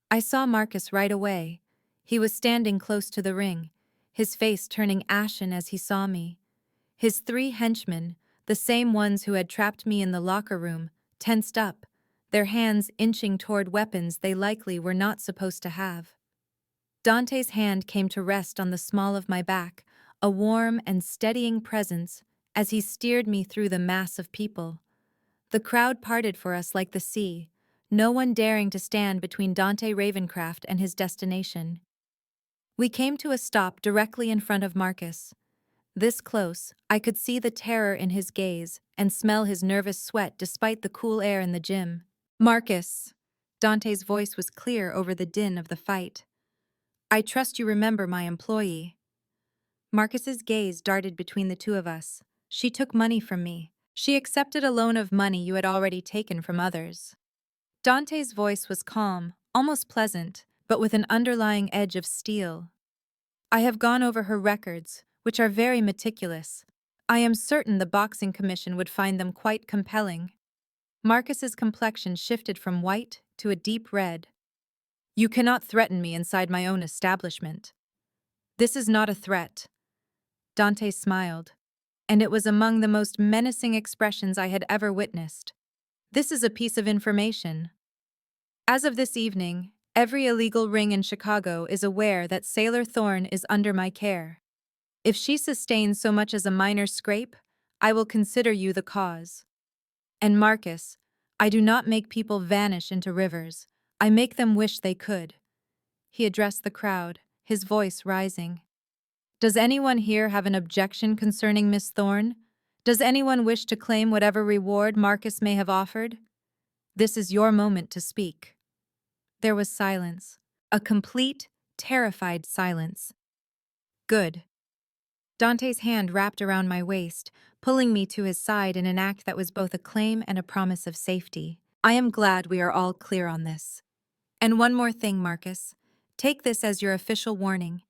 S1: I saw Marcus right away. He was standing close to the ring, his face turning ashen as he saw me. His three henchmen, the same ones who had trapped me in the locker room, tensed up, their hands inching toward weapons they likely were not supposed to have. Dante's hand came to rest on the small of my back, a warm and steadying presence as he steered me through the mass of people. The crowd parted for us like the sea, no one daring to stand between Dante Ravencraft and his destination. We came to a stop directly in front of Marcus. This close, I could see the terror in his gaze and smell his nervous sweat despite the cool air in the gym. "Marcus," Dante's voice was clear over the din of the fight. "I trust you remember my employee." Marcus's gaze darted between the two of us. "She took money from me. She accepted a loan of money you had already taken from others." Dante's voice was calm, almost pleasant, but with an underlying edge of steel. "I have gone over her records, which are very meticulous. I am certain the boxing commission would find them quite compelling." Marcus's complexion shifted from white to a deep red. "You cannot threaten me inside my own establishment." "This is not a threat." Dante smiled, and it was among the most menacing expressions I had ever witnessed. "This is a piece of information. As of this evening, every illegal ring in Chicago is aware that Sailor Thorne is under my care. If she sustains so much as a minor scrape, I will consider you the cause. And Marcus, I do not make people vanish into rivers. I make them wish they could." He addressed the crowd, his voice rising. "Does anyone here have an objection concerning Miss Thorne? Does anyone wish to claim whatever reward Marcus may have offered? This is your moment to speak." There was silence. A complete, terrified silence. "Good." Dante's hand wrapped around my waist, pulling me to his side in an act that was both a claim and a promise of safety. "I am glad we are all clear on this. And one more thing, Marcus. Take this as your official warning.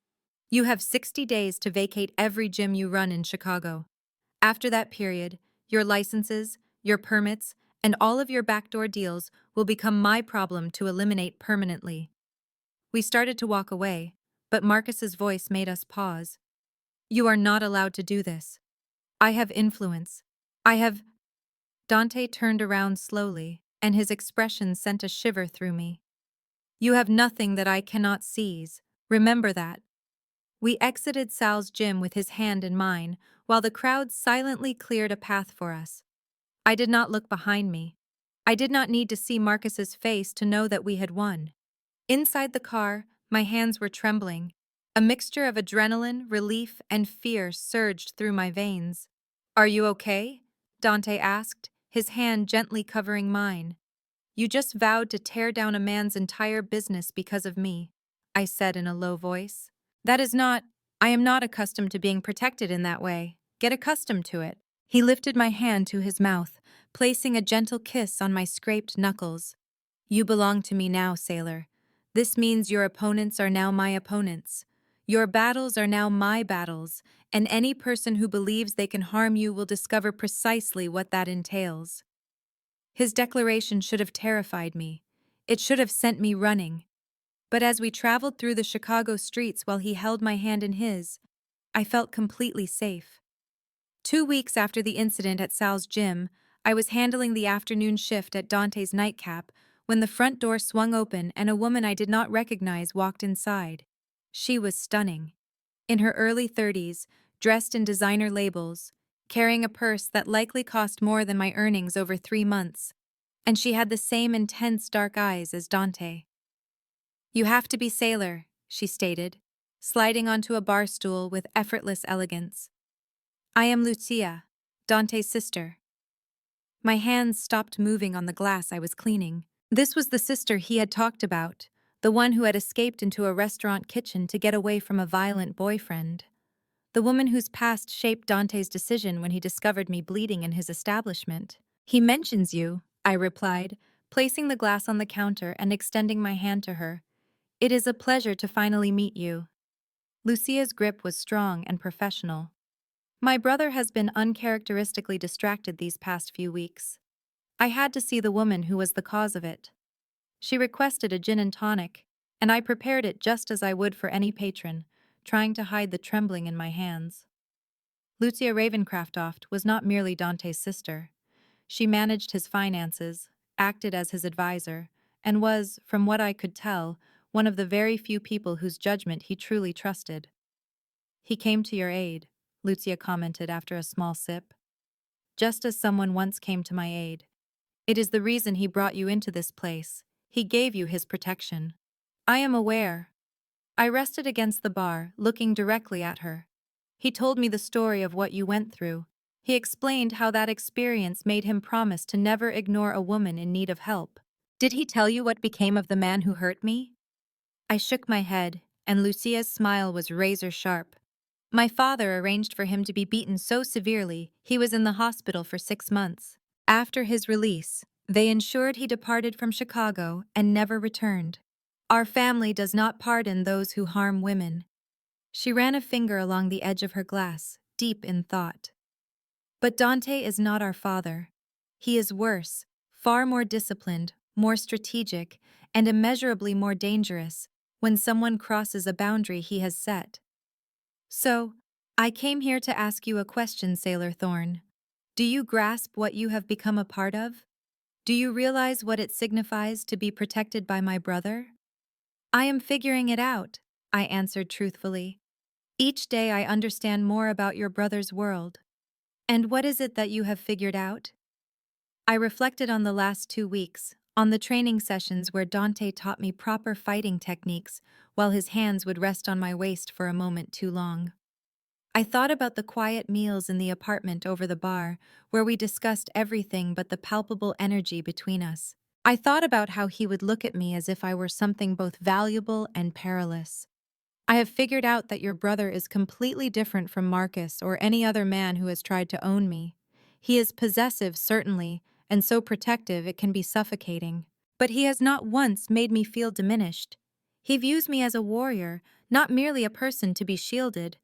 S1: You have 60 days to vacate every gym you run in Chicago. After that period, your licenses, your permits, and all of your backdoor deals will become my problem to eliminate permanently." We started to walk away, but Marcus's voice made us pause. "You are not allowed to do this. I have influence. I have—" Dante turned around slowly, and his expression sent a shiver through me. "You have nothing that I cannot seize. Remember that." We exited Sal's gym with his hand in mine, while the crowd silently cleared a path for us. I did not look behind me. I did not need to see Marcus's face to know that we had won. Inside the car, my hands were trembling. A mixture of adrenaline, relief, and fear surged through my veins. "Are you okay?" Dante asked, his hand gently covering mine. "You just vowed to tear down a man's entire business because of me," I said in a low voice. "That is not—" I am not accustomed to being protected in that way. Get accustomed to it. He lifted my hand to his mouth, placing a gentle kiss on my scraped knuckles. You belong to me now, sailor. This means your opponents are now my opponents. Your battles are now my battles, and any person who believes they can harm you will discover precisely what that entails. His declaration should have terrified me. It should have sent me running. But as we traveled through the Chicago streets while he held my hand in his, I felt completely safe. 2 weeks after the incident at Sal's gym, I was handling the afternoon shift at Dante's nightcap when the front door swung open and a woman I did not recognize walked inside. She was stunning. In her early 30s, dressed in designer labels, carrying a purse that likely cost more than my earnings over 3 months, and she had the same intense dark eyes as Dante. You have to be sailor, she stated, sliding onto a bar stool with effortless elegance. I am Lucia, Dante's sister. My hands stopped moving on the glass I was cleaning. This was the sister he had talked about, the one who had escaped into a restaurant kitchen to get away from a violent boyfriend. The woman whose past shaped Dante's decision when he discovered me bleeding in his establishment. He mentions you, I replied, placing the glass on the counter and extending my hand to her. It is a pleasure to finally meet you. Lucia's grip was strong and professional. My brother has been uncharacteristically distracted these past few weeks. I had to see the woman who was the cause of it. She requested a gin and tonic, and I prepared it just as I would for any patron, trying to hide the trembling in my hands. Lucia Ravencraftoft was not merely Dante's sister. She managed his finances, acted as his advisor, and was, from what I could tell, one of the very few people whose judgment he truly trusted. He came to your aid, Lucia commented after a small sip. Just as someone once came to my aid. It is the reason he brought you into this place. He gave you his protection. I am aware. I rested against the bar, looking directly at her. He told me the story of what you went through. He explained how that experience made him promise to never ignore a woman in need of help. Did he tell you what became of the man who hurt me? I shook my head, and Lucia's smile was razor sharp. My father arranged for him to be beaten so severely he was in the hospital for 6 months. After his release, they ensured he departed from Chicago and never returned. Our family does not pardon those who harm women. She ran a finger along the edge of her glass, deep in thought. But Dante is not our father. He is worse, far more disciplined, more strategic, and immeasurably more dangerous when someone crosses a boundary he has set. So, I came here to ask you a question, Sailor Thorn. Do you grasp what you have become a part of? Do you realize what it signifies to be protected by my brother? I am figuring it out, I answered truthfully. Each day I understand more about your brother's world. And what is it that you have figured out? I reflected on the last 2 weeks, on the training sessions where Dante taught me proper fighting techniques while his hands would rest on my waist for a moment too long. I thought about the quiet meals in the apartment over the bar, where we discussed everything but the palpable energy between us. I thought about how he would look at me as if I were something both valuable and perilous. I have figured out that your brother is completely different from Marcus or any other man who has tried to own me. He is possessive, certainly, and so protective it can be suffocating. But he has not once made me feel diminished. He views me as a warrior, not merely a person to be shielded.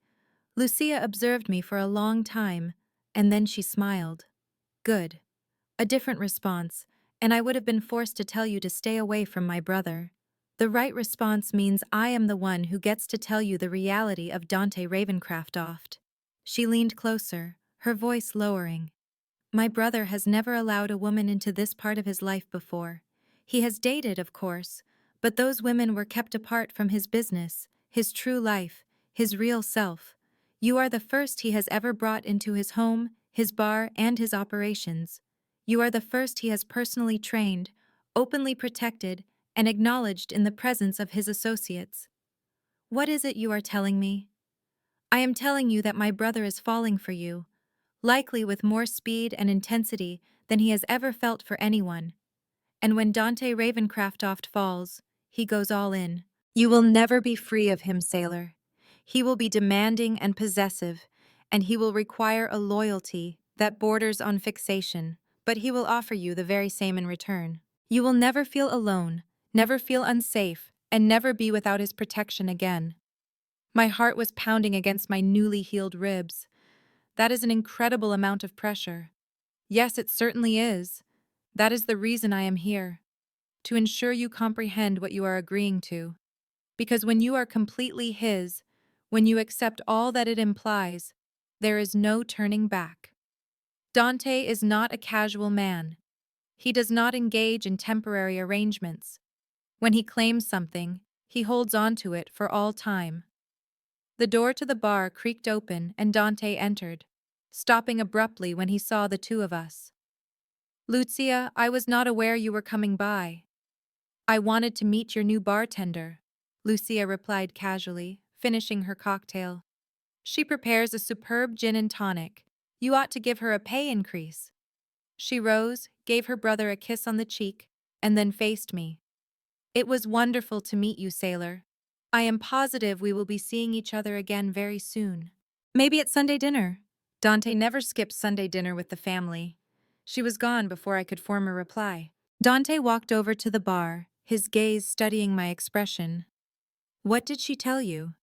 S1: Lucia observed me for a long time, and then she smiled. Good. A different response, and I would have been forced to tell you to stay away from my brother. The right response means I am the one who gets to tell you the reality of Dante Ravencraftoft. She leaned closer, her voice lowering. My brother has never allowed a woman into this part of his life before. He has dated, of course, but those women were kept apart from his business, his true life, his real self. You are the first he has ever brought into his home, his bar, and his operations. You are the first he has personally trained, openly protected, and acknowledged in the presence of his associates. What is it you are telling me? I am telling you that my brother is falling for you, likely with more speed and intensity than he has ever felt for anyone. And when Dante Ravencraftoft falls, he goes all in. You will never be free of him, sailor. He will be demanding and possessive, and he will require a loyalty that borders on fixation, but he will offer you the very same in return. You will never feel alone, never feel unsafe, and never be without his protection again. My heart was pounding against my newly healed ribs. That is an incredible amount of pressure. Yes, it certainly is. That is the reason I am here. To ensure you comprehend what you are agreeing to. Because when you are completely his, when you accept all that it implies, there is no turning back. Dante is not a casual man. He does not engage in temporary arrangements. When he claims something, he holds on to it for all time. The door to the bar creaked open and Dante entered, stopping abruptly when he saw the two of us. Lucia, I was not aware you were coming by. I wanted to meet your new bartender, Lucia replied casually, finishing her cocktail. She prepares a superb gin and tonic. You ought to give her a pay increase. She rose, gave her brother a kiss on the cheek, and then faced me. It was wonderful to meet you, sailor. I am positive we will be seeing each other again very soon. Maybe at Sunday dinner. Dante never skipped Sunday dinner with the family. She was gone before I could form a reply. Dante walked over to the bar, his gaze studying my expression. What did she tell you?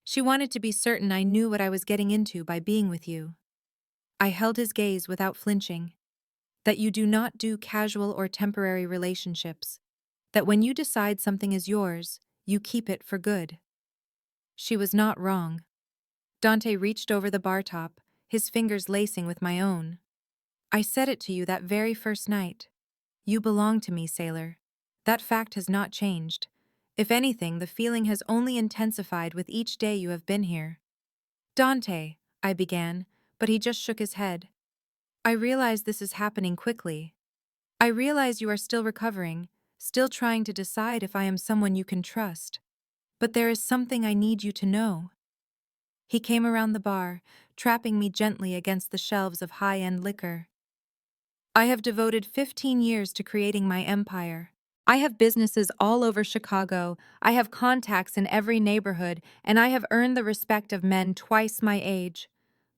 S1: She wanted to be certain I knew what I was getting into by being with you. I held his gaze without flinching. That you do not do casual or temporary relationships. That when you decide something is yours, you keep it for good. She was not wrong. Dante reached over the bar top, his fingers lacing with my own. I said it to you that very first night. You belong to me, sailor. That fact has not changed. If anything, the feeling has only intensified with each day you have been here. Dante, I began, but he just shook his head. I realize this is happening quickly. I realize you are still recovering, still trying to decide if I am someone you can trust. But there is something I need you to know. He came around the bar, trapping me gently against the shelves of high-end liquor. I have devoted 15 years to creating my empire. I have businesses all over Chicago, I have contacts in every neighborhood, and I have earned the respect of men twice my age.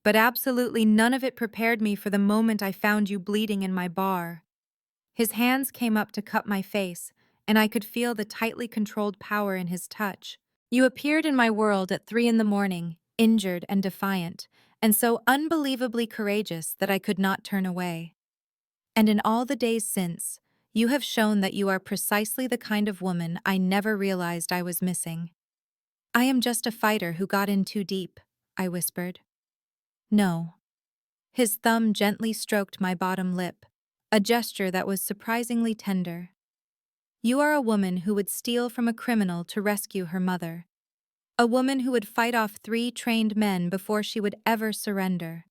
S1: But absolutely none of it prepared me for the moment I found you bleeding in my bar. His hands came up to cup my face, and I could feel the tightly controlled power in his touch. You appeared in my world at 3 in the morning, injured and defiant, and so unbelievably courageous that I could not turn away. And in all the days since, you have shown that you are precisely the kind of woman I never realized I was missing. I am just a fighter who got in too deep, I whispered. No. His thumb gently stroked my bottom lip, a gesture that was surprisingly tender. You are a woman who would steal from a criminal to rescue her mother. A woman who would fight off 3 trained men before she would ever surrender.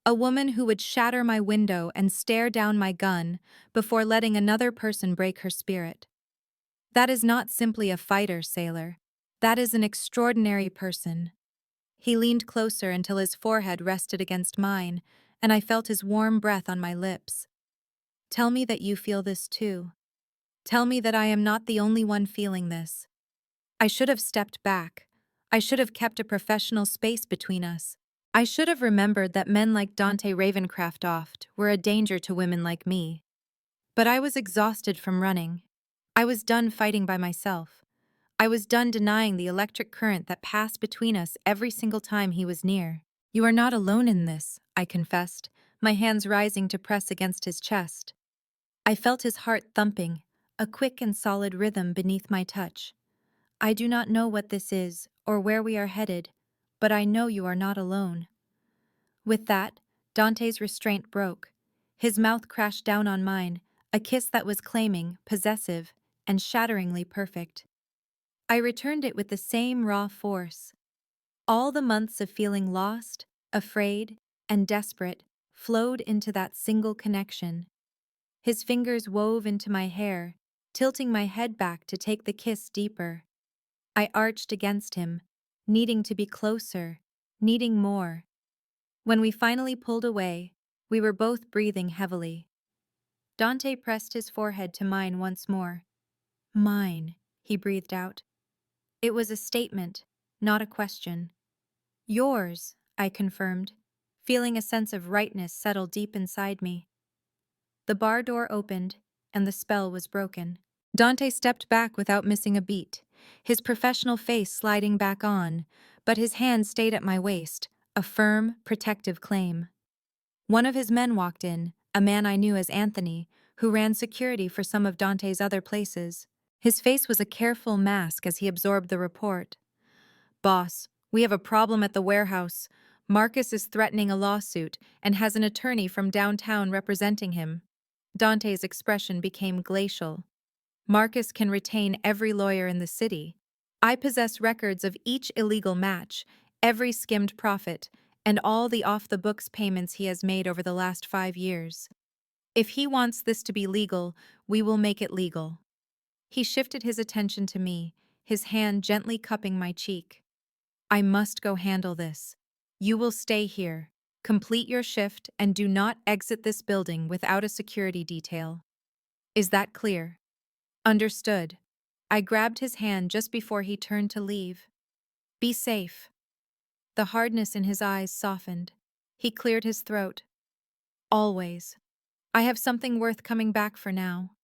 S1: A woman who would shatter my window and stare down my gun before letting another person break her spirit. That is not simply a fighter, sailor. That is an extraordinary person. He leaned closer until his forehead rested against mine, and I felt his warm breath on my lips. Tell me that you feel this too. Tell me that I am not the only one feeling this. I should have stepped back. I should have kept a professional space between us. I should have remembered that men like Dante Ravencroft were a danger to women like me. But I was exhausted from running. I was done fighting by myself. I was done denying the electric current that passed between us every single time he was near. You are not alone in this, I confessed, my hands rising to press against his chest. I felt his heart thumping, a quick and solid rhythm beneath my touch. I do not know what this is, or where we are headed, but I know you are not alone. With that, Dante's restraint broke. His mouth crashed down on mine, a kiss that was claiming, possessive, and shatteringly perfect. I returned it with the same raw force. All the months of feeling lost, afraid, and desperate flowed into that single connection. His fingers wove into my hair, tilting my head back to take the kiss deeper. I arched against him, needing to be closer, needing more. When we finally pulled away, we were both breathing heavily. Dante pressed his forehead to mine once more. Mine, he breathed out. It was a statement, not a question. Yours, I confirmed, feeling a sense of rightness settle deep inside me. The bar door opened, and the spell was broken. Dante stepped back without missing a beat, his professional face sliding back on, but his hand stayed at my waist, a firm, protective claim. One of his men walked in, a man I knew as Anthony, who ran security for some of Dante's other places. His face was a careful mask as he absorbed the report. "Boss, we have a problem at the warehouse. Marcus is threatening a lawsuit and has an attorney from downtown representing him." Dante's expression became glacial. "Marcus can retain every lawyer in the city. I possess records of each illegal match, every skimmed profit, and all the off-the-books payments he has made over the last 5 years. If he wants this to be legal, we will make it legal." He shifted his attention to me, his hand gently cupping my cheek. "I must go handle this. You will stay here, complete your shift, and do not exit this building without a security detail. Is that clear?" "Understood." I grabbed his hand just before he turned to leave. "Be safe." The hardness in his eyes softened. He cleared his throat. "Always. I have something worth coming back for now."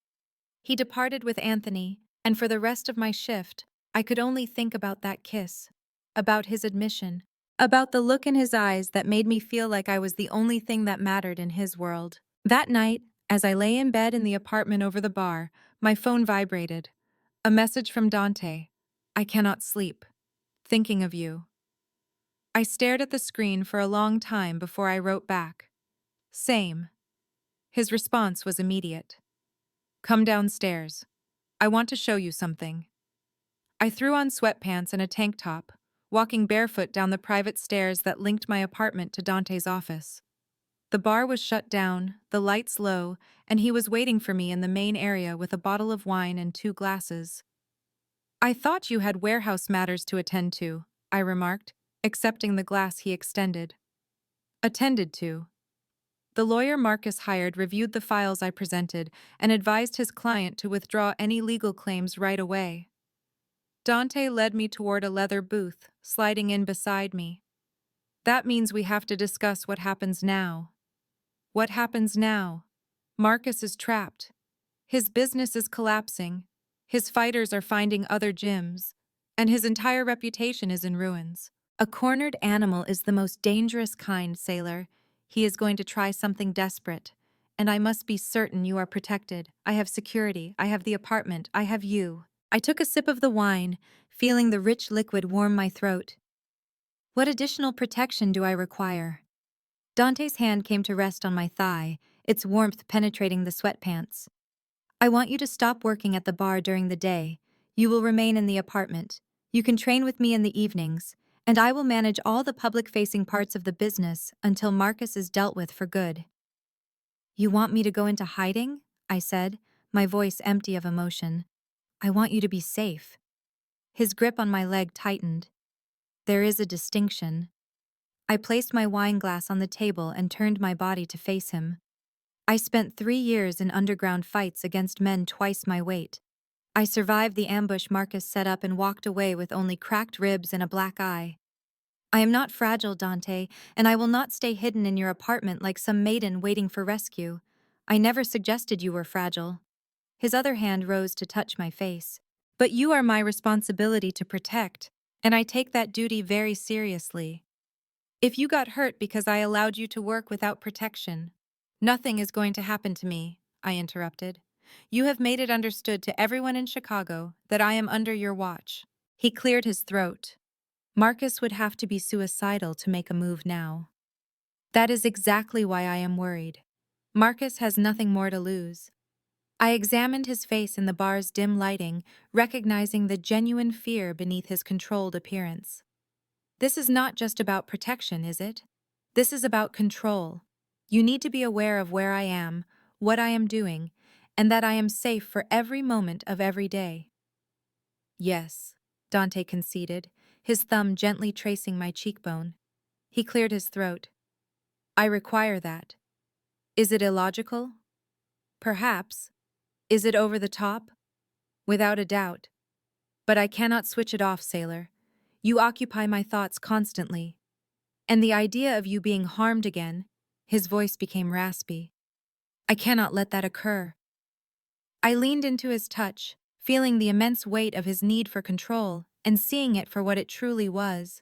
S1: He departed with Anthony, and for the rest of my shift, I could only think about that kiss, about his admission, about the look in his eyes that made me feel like I was the only thing that mattered in his world. That night, as I lay in bed in the apartment over the bar, my phone vibrated. A message from Dante. "I cannot sleep. Thinking of you." I stared at the screen for a long time before I wrote back. "Same." His response was immediate. "Come downstairs. I want to show you something." I threw on sweatpants and a tank top, walking barefoot down the private stairs that linked my apartment to Dante's office. The bar was shut down, the lights low, and he was waiting for me in the main area with a bottle of wine and 2 glasses. "I thought you had warehouse matters to attend to," I remarked, accepting the glass he extended. "Attended to." The lawyer Marcus hired reviewed the files I presented and advised his client to withdraw any legal claims right away. Dante led me toward a leather booth, sliding in beside me. "That means we have to discuss what happens now." "What happens now?" "Marcus is trapped. His business is collapsing. His fighters are finding other gyms, and his entire reputation is in ruins. A cornered animal is the most dangerous kind, sailor. He is going to try something desperate, and I must be certain you are protected. I have security, I have the apartment, I have you." I took a sip of the wine, feeling the rich liquid warm my throat. "What additional protection do I require?" Dante's hand came to rest on my thigh, its warmth penetrating the sweatpants. "I want you to stop working at the bar during the day. You will remain in the apartment. You can train with me in the evenings, and I will manage all the public-facing parts of the business until Marcus is dealt with for good." "You want me to go into hiding?" I said, my voice empty of emotion. "I want you to be safe." His grip on my leg tightened. "There is a distinction." I placed my wine glass on the table and turned my body to face him. "I spent 3 years in underground fights against men twice my weight. I survived the ambush Marcus set up and walked away with only cracked ribs and a black eye. I am not fragile, Dante, and I will not stay hidden in your apartment like some maiden waiting for rescue. I never suggested you were fragile." His other hand rose to touch my face. "But you are my responsibility to protect, and I take that duty very seriously. If you got hurt because I allowed you to work without protection—" "Nothing is going to happen to me," I interrupted. "You have made it understood to everyone in Chicago that I am under your watch." He cleared his throat. "Marcus would have to be suicidal to make a move now. That is exactly why I am worried. Marcus has nothing more to lose." I examined his face in the bar's dim lighting, recognizing the genuine fear beneath his controlled appearance. "This is not just about protection, is it? This is about control. You need to be aware of where I am, what I am doing, and that I am safe for every moment of every day." "Yes," Dante conceded, his thumb gently tracing my cheekbone. He cleared his throat. "I require that. Is it illogical? Perhaps. Is it over the top? Without a doubt. But I cannot switch it off, sailor. You occupy my thoughts constantly. And the idea of you being harmed again, his voice became raspy. I cannot let that occur. I leaned into his touch, feeling the immense weight of his need for control and seeing it for what it truly was.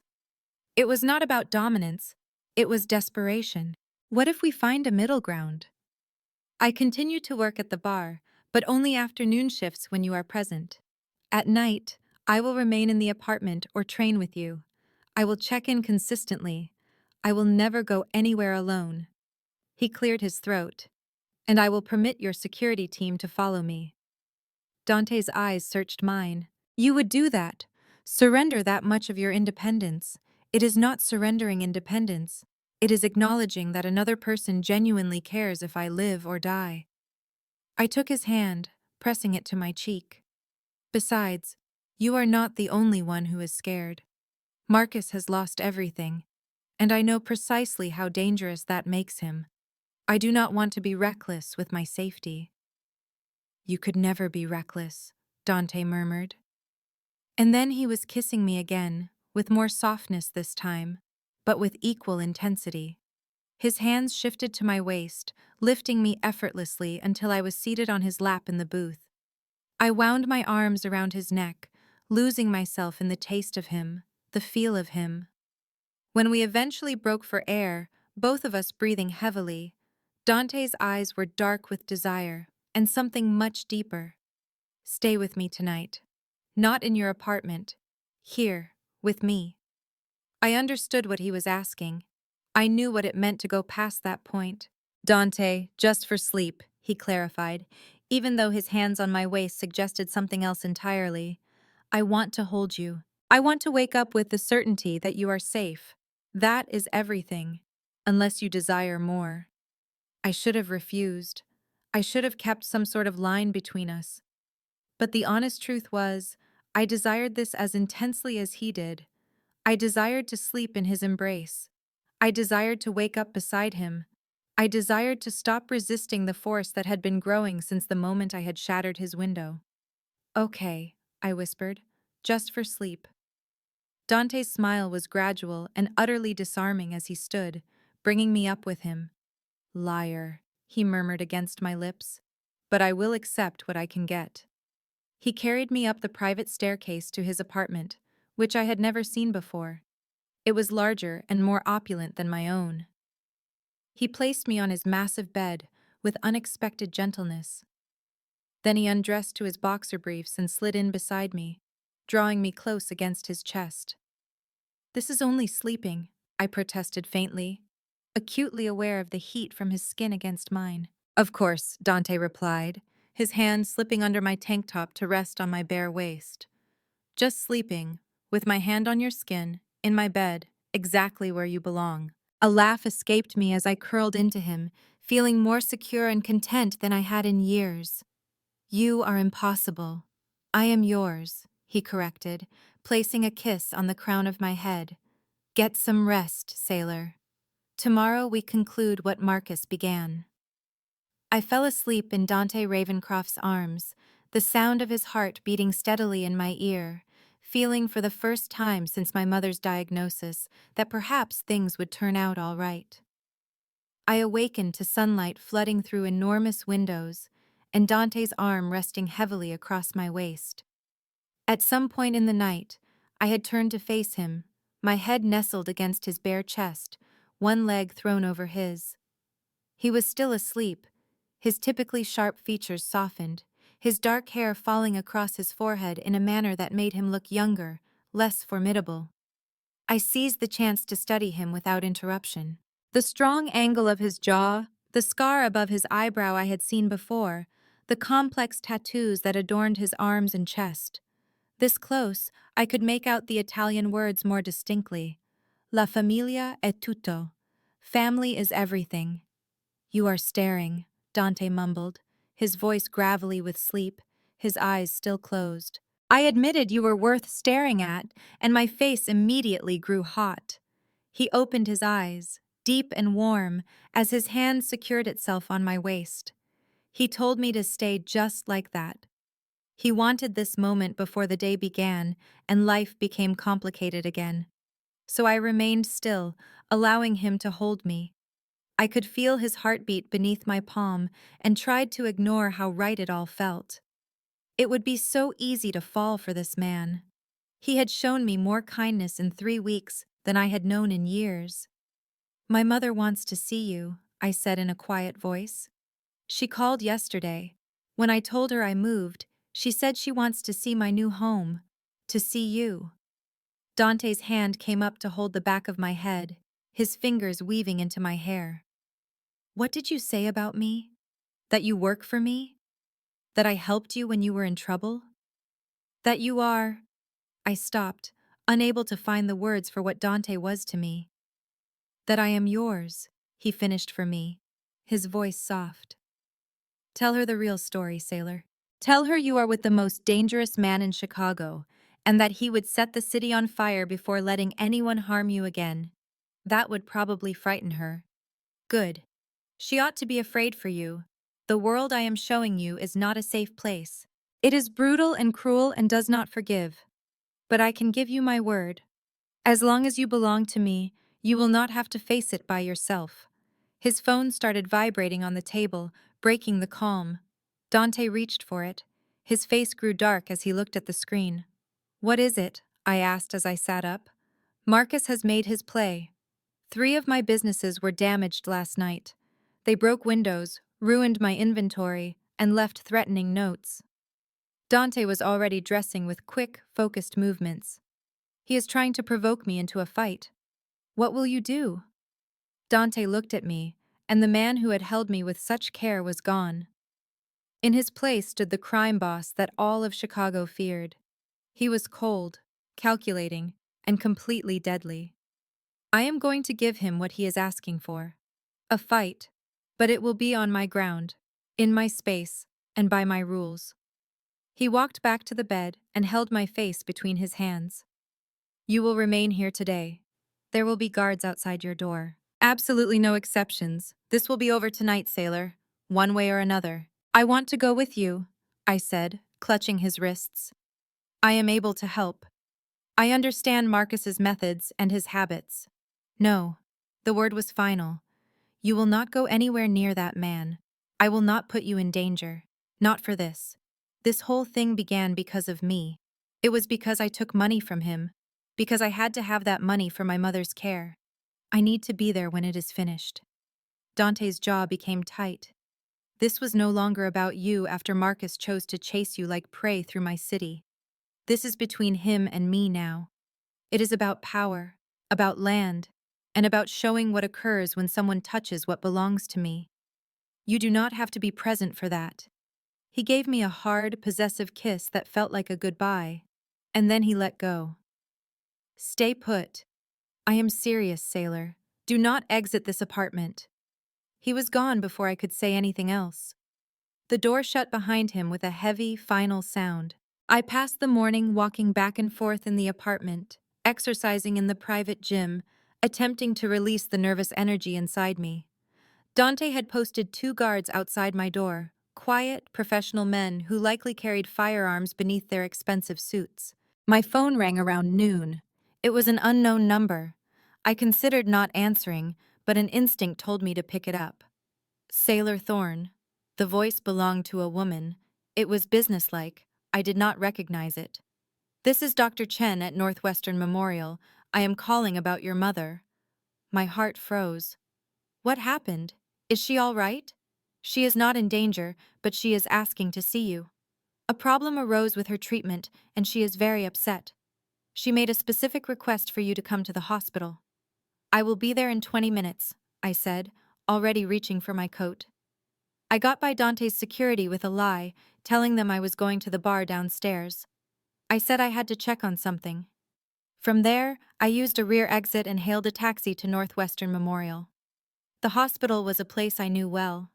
S1: It was not about dominance, it was desperation. What if we find a middle ground? I continue to work at the bar, but only afternoon shifts when you are present. At night, I will remain in the apartment or train with you. I will check in consistently. I will never go anywhere alone. He cleared his throat. And I will permit your security team to follow me. Dante's eyes searched mine. You would do that. Surrender that much of your independence. It is not surrendering independence. It is acknowledging that another person genuinely cares if I live or die. I took his hand, pressing it to my cheek. Besides, you are not the only one who is scared. Marcus has lost everything, and I know precisely how dangerous that makes him. I do not want to be reckless with my safety. You could never be reckless, Dante murmured. And then he was kissing me again, with more softness this time, but with equal intensity. His hands shifted to my waist, lifting me effortlessly until I was seated on his lap in the booth. I wound my arms around his neck, losing myself in the taste of him, the feel of him. When we eventually broke for air, both of us breathing heavily, Dante's eyes were dark with desire and something much deeper. Stay with me tonight. Not in your apartment. Here, with me. I understood what he was asking. I knew what it meant to go past that point. Dante, just for sleep, he clarified, even though his hands on my waist suggested something else entirely. I want to hold you. I want to wake up with the certainty that you are safe. That is everything, unless you desire more. I should have refused. I should have kept some sort of line between us. But the honest truth was, I desired this as intensely as he did. I desired to sleep in his embrace. I desired to wake up beside him. I desired to stop resisting the force that had been growing since the moment I had shattered his window. Okay, I whispered, just for sleep. Dante's smile was gradual and utterly disarming as he stood, bringing me up with him. Liar, he murmured against my lips. But I will accept what I can get. He carried me up the private staircase to his apartment, which I had never seen before. It was larger and more opulent than my own. He placed me on his massive bed with unexpected gentleness. Then he undressed to his boxer briefs and slid in beside me, drawing me close against his chest. This is only sleeping, I protested faintly, acutely aware of the heat from his skin against mine. Of course, Dante replied, his hand slipping under my tank top to rest on my bare waist. Just sleeping, with my hand on your skin, in my bed, exactly where you belong. A laugh escaped me as I curled into him, feeling more secure and content than I had in years. You are impossible. I am yours, he corrected, placing a kiss on the crown of my head. Get some rest, sailor. Tomorrow we conclude what Marcus began. I fell asleep in Dante Ravencroft's arms, the sound of his heart beating steadily in my ear, feeling for the first time since my mother's diagnosis that perhaps things would turn out all right. I awakened to sunlight flooding through enormous windows, and Dante's arm resting heavily across my waist. At some point in the night, I had turned to face him, my head nestled against his bare chest, one leg thrown over his. He was still asleep, his typically sharp features softened, his dark hair falling across his forehead in a manner that made him look younger, less formidable. I seized the chance to study him without interruption. The strong angle of his jaw, the scar above his eyebrow I had seen before, the complex tattoos that adorned his arms and chest. This close, I could make out the Italian words more distinctly. La familia è tutto. Family is everything. You are staring, Dante mumbled, his voice gravelly with sleep, his eyes still closed. I admitted you were worth staring at, and my face immediately grew hot. He opened his eyes, deep and warm, as his hand secured itself on my waist. He told me to stay just like that. He wanted this moment before the day began and life became complicated again. So I remained still, allowing him to hold me. I could feel his heartbeat beneath my palm and tried to ignore how right it all felt. It would be so easy to fall for this man. He had shown me more kindness in 3 weeks than I had known in years. "My mother wants to see you," I said in a quiet voice. "She called yesterday. When I told her I moved, she said she wants to see my new home, to see you." Dante's hand came up to hold the back of my head, his fingers weaving into my hair. "What did you say about me? That you work for me? That I helped you when you were in trouble? That you are—" I stopped, unable to find the words for what Dante was to me. "That I am yours," he finished for me, his voice soft. "Tell her the real story, sailor. Tell her you are with the most dangerous man in Chicago, and that he would set the city on fire before letting anyone harm you again. That would probably frighten her. Good. She ought to be afraid for you. The world I am showing you is not a safe place. It is brutal and cruel and does not forgive. But I can give you my word. As long as you belong to me, you will not have to face it by yourself." His phone started vibrating on the table, breaking the calm. Dante reached for it. His face grew dark as he looked at the screen. "What is it?" I asked as I sat up. "Marcus has made his play. 3 of my businesses were damaged last night. They broke windows, ruined my inventory, and left threatening notes." Dante was already dressing with quick, focused movements. "He is trying to provoke me into a fight. What will you do?" Dante looked at me, and the man who had held me with such care was gone. In his place stood the crime boss that all of Chicago feared. He was cold, calculating, and completely deadly. "I am going to give him what he is asking for. A fight, but it will be on my ground, in my space, and by my rules." He walked back to the bed and held my face between his hands. "You will remain here today. There will be guards outside your door. Absolutely no exceptions. This will be over tonight, sailor. One way or another." "I want to go with you," I said, clutching his wrists. "I am able to help. I understand Marcus's methods and his habits." "No." The word was final. "You will not go anywhere near that man. I will not put you in danger. Not for this. This whole thing began because of me. It was because I took money from him, because I had to have that money for my mother's care. I need to be there when it is finished." Dante's jaw became tight. "This was no longer about you after Marcus chose to chase you like prey through my city. This is between him and me now. It is about power, about land, and about showing what occurs when someone touches what belongs to me. You do not have to be present for that." He gave me a hard, possessive kiss that felt like a goodbye, and then he let go. "Stay put. I am serious, sailor. Do not exit this apartment." He was gone before I could say anything else. The door shut behind him with a heavy, final sound. I passed the morning walking back and forth in the apartment, exercising in the private gym, attempting to release the nervous energy inside me. Dante had posted 2 guards outside my door, quiet, professional men who likely carried firearms beneath their expensive suits. My phone rang around noon. It was an unknown number. I considered not answering, but an instinct told me to pick it up. Sailor Thorne. The voice belonged to a woman. It was businesslike. I did not recognize it. "This is Dr. Chen at Northwestern Memorial. I am calling about your mother." My heart froze. "What happened? Is she all right?" "She is not in danger, but she is asking to see you. A problem arose with her treatment, and she is very upset. She made a specific request for you to come to the hospital." "I will be there in 20 minutes, I said, already reaching for my coat. I got by Dante's security with a lie, telling them I was going to the bar downstairs. I said I had to check on something. From there, I used a rear exit and hailed a taxi to Northwestern Memorial. The hospital was a place I knew well.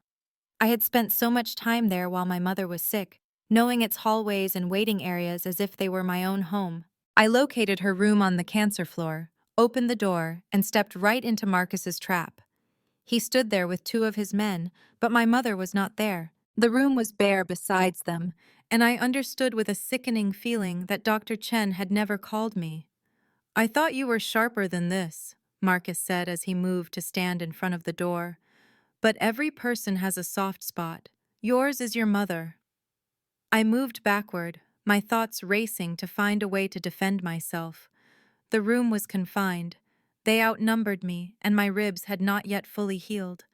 S1: I had spent so much time there while my mother was sick, knowing its hallways and waiting areas as if they were my own home. I located her room on the cancer floor, opened the door, and stepped right into Marcus's trap. He stood there with 2 of his men, but my mother was not there, The room was bare besides them, and I understood with a sickening feeling that Dr. Chen had never called me. "I thought you were sharper than this," Marcus said as he moved to stand in front of the door. "But every person has a soft spot. Yours is your mother." I moved backward, my thoughts racing to find a way to defend myself. The room was confined. They outnumbered me, and my ribs had not yet fully healed.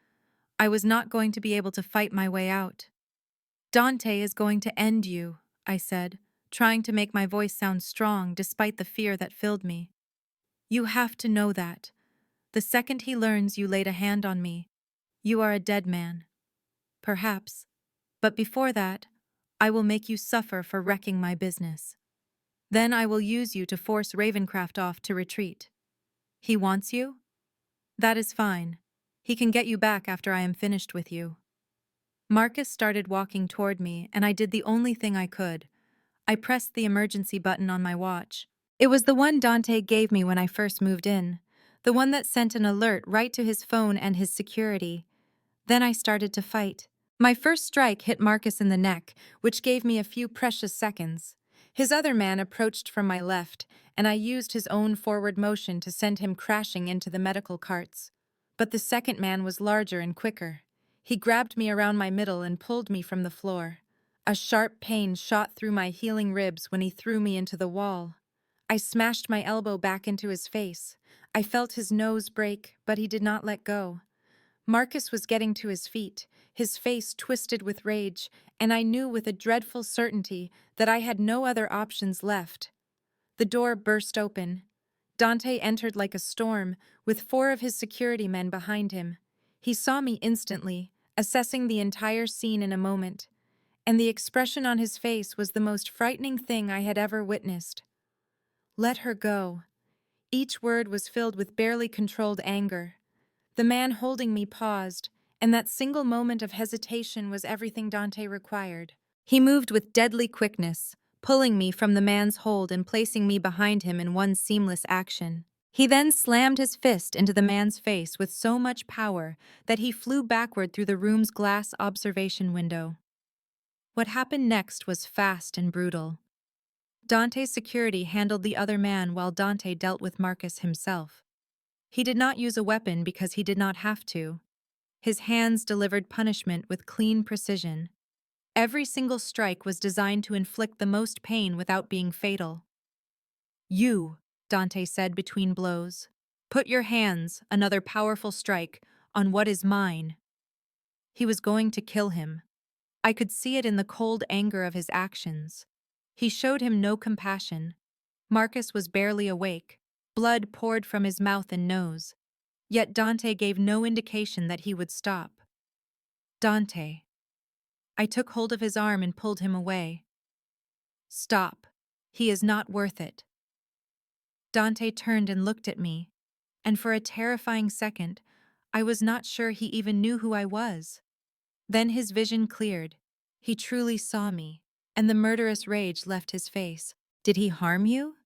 S1: I was not going to be able to fight my way out. "Dante is going to end you," I said, trying to make my voice sound strong despite the fear that filled me. "You have to know that. The second he learns you laid a hand on me, you are a dead man. Perhaps. But before that, I will make you suffer for wrecking my business. Then I will use you to force Ravencroft off to retreat. He wants you? That is fine. He can get you back after I am finished with you." Marcus started walking toward me, and I did the only thing I could. I pressed the emergency button on my watch. It was the one Dante gave me when I first moved in, the one that sent an alert right to his phone and his security. Then I started to fight. My first strike hit Marcus in the neck, which gave me a few precious seconds. His other man approached from my left, and I used his own forward motion to send him crashing into the medical carts. But the second man was larger and quicker. He grabbed me around my middle and pulled me from the floor. A sharp pain shot through my healing ribs when he threw me into the wall. I smashed my elbow back into his face. I felt his nose break, but he did not let go. Marcus was getting to his feet, his face twisted with rage, and I knew with a dreadful certainty that I had no other options left. The door burst open. Dante entered like a storm, with 4 of his security men behind him. He saw me instantly, assessing the entire scene in a moment, and the expression on his face was the most frightening thing I had ever witnessed. "Let her go." Each word was filled with barely controlled anger. The man holding me paused, and that single moment of hesitation was everything Dante required. He moved with deadly quickness, pulling me from the man's hold and placing me behind him in one seamless action. He then slammed his fist into the man's face with so much power that he flew backward through the room's glass observation window. What happened next was fast and brutal. Dante's security handled the other man while Dante dealt with Marcus himself. He did not use a weapon because he did not have to. His hands delivered punishment with clean precision. Every single strike was designed to inflict the most pain without being fatal. "You," Dante said between blows. "Put your hands," another powerful strike, "on what is mine." He was going to kill him. I could see it in the cold anger of his actions. He showed him no compassion. Marcus was barely awake. Blood poured from his mouth and nose. Yet Dante gave no indication that he would stop. "Dante." I took hold of his arm and pulled him away. "Stop. He is not worth it." Dante turned and looked at me, and for a terrifying second, I was not sure he even knew who I was. Then his vision cleared. He truly saw me, and the murderous rage left his face. "Did he harm you?"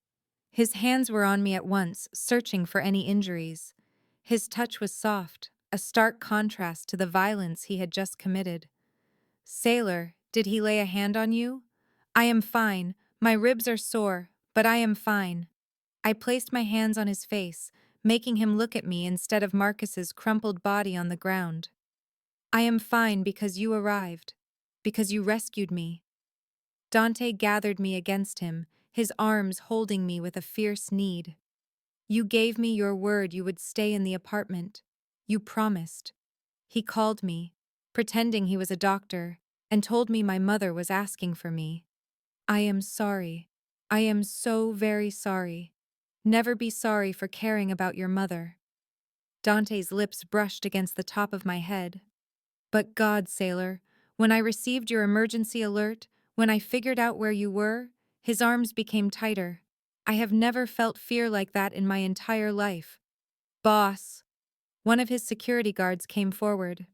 S1: His hands were on me at once, searching for any injuries. His touch was soft, a stark contrast to the violence he had just committed. "Sailor, did he lay a hand on you?" "I am fine. My ribs are sore, but I am fine." I placed my hands on his face, making him look at me instead of Marcus's crumpled body on the ground. "I am fine because you arrived, because you rescued me." Dante gathered me against him, his arms holding me with a fierce need. "You gave me your word you would stay in the apartment. You promised." He called me, pretending he was a doctor, and told me my mother was asking for me. "I am sorry. I am so very sorry. Never be sorry for caring about your mother." Dante's lips brushed against the top of my head. "But God, sailor, when I received your emergency alert, when I figured out where you were," his arms became tighter. "I have never felt fear like that in my entire life." "Boss." One of his security guards came forward.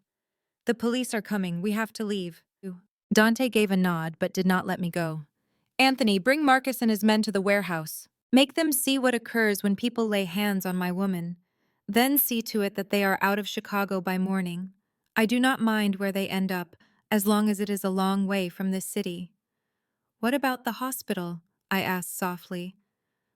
S1: "The police are coming. We have to leave." Dante gave a nod but did not let me go. "Anthony, bring Marcus and his men to the warehouse. Make them see what occurs when people lay hands on my woman. Then see to it that they are out of Chicago by morning. I do not mind where they end up, as long as it is a long way from this city. What about the hospital? I asked softly.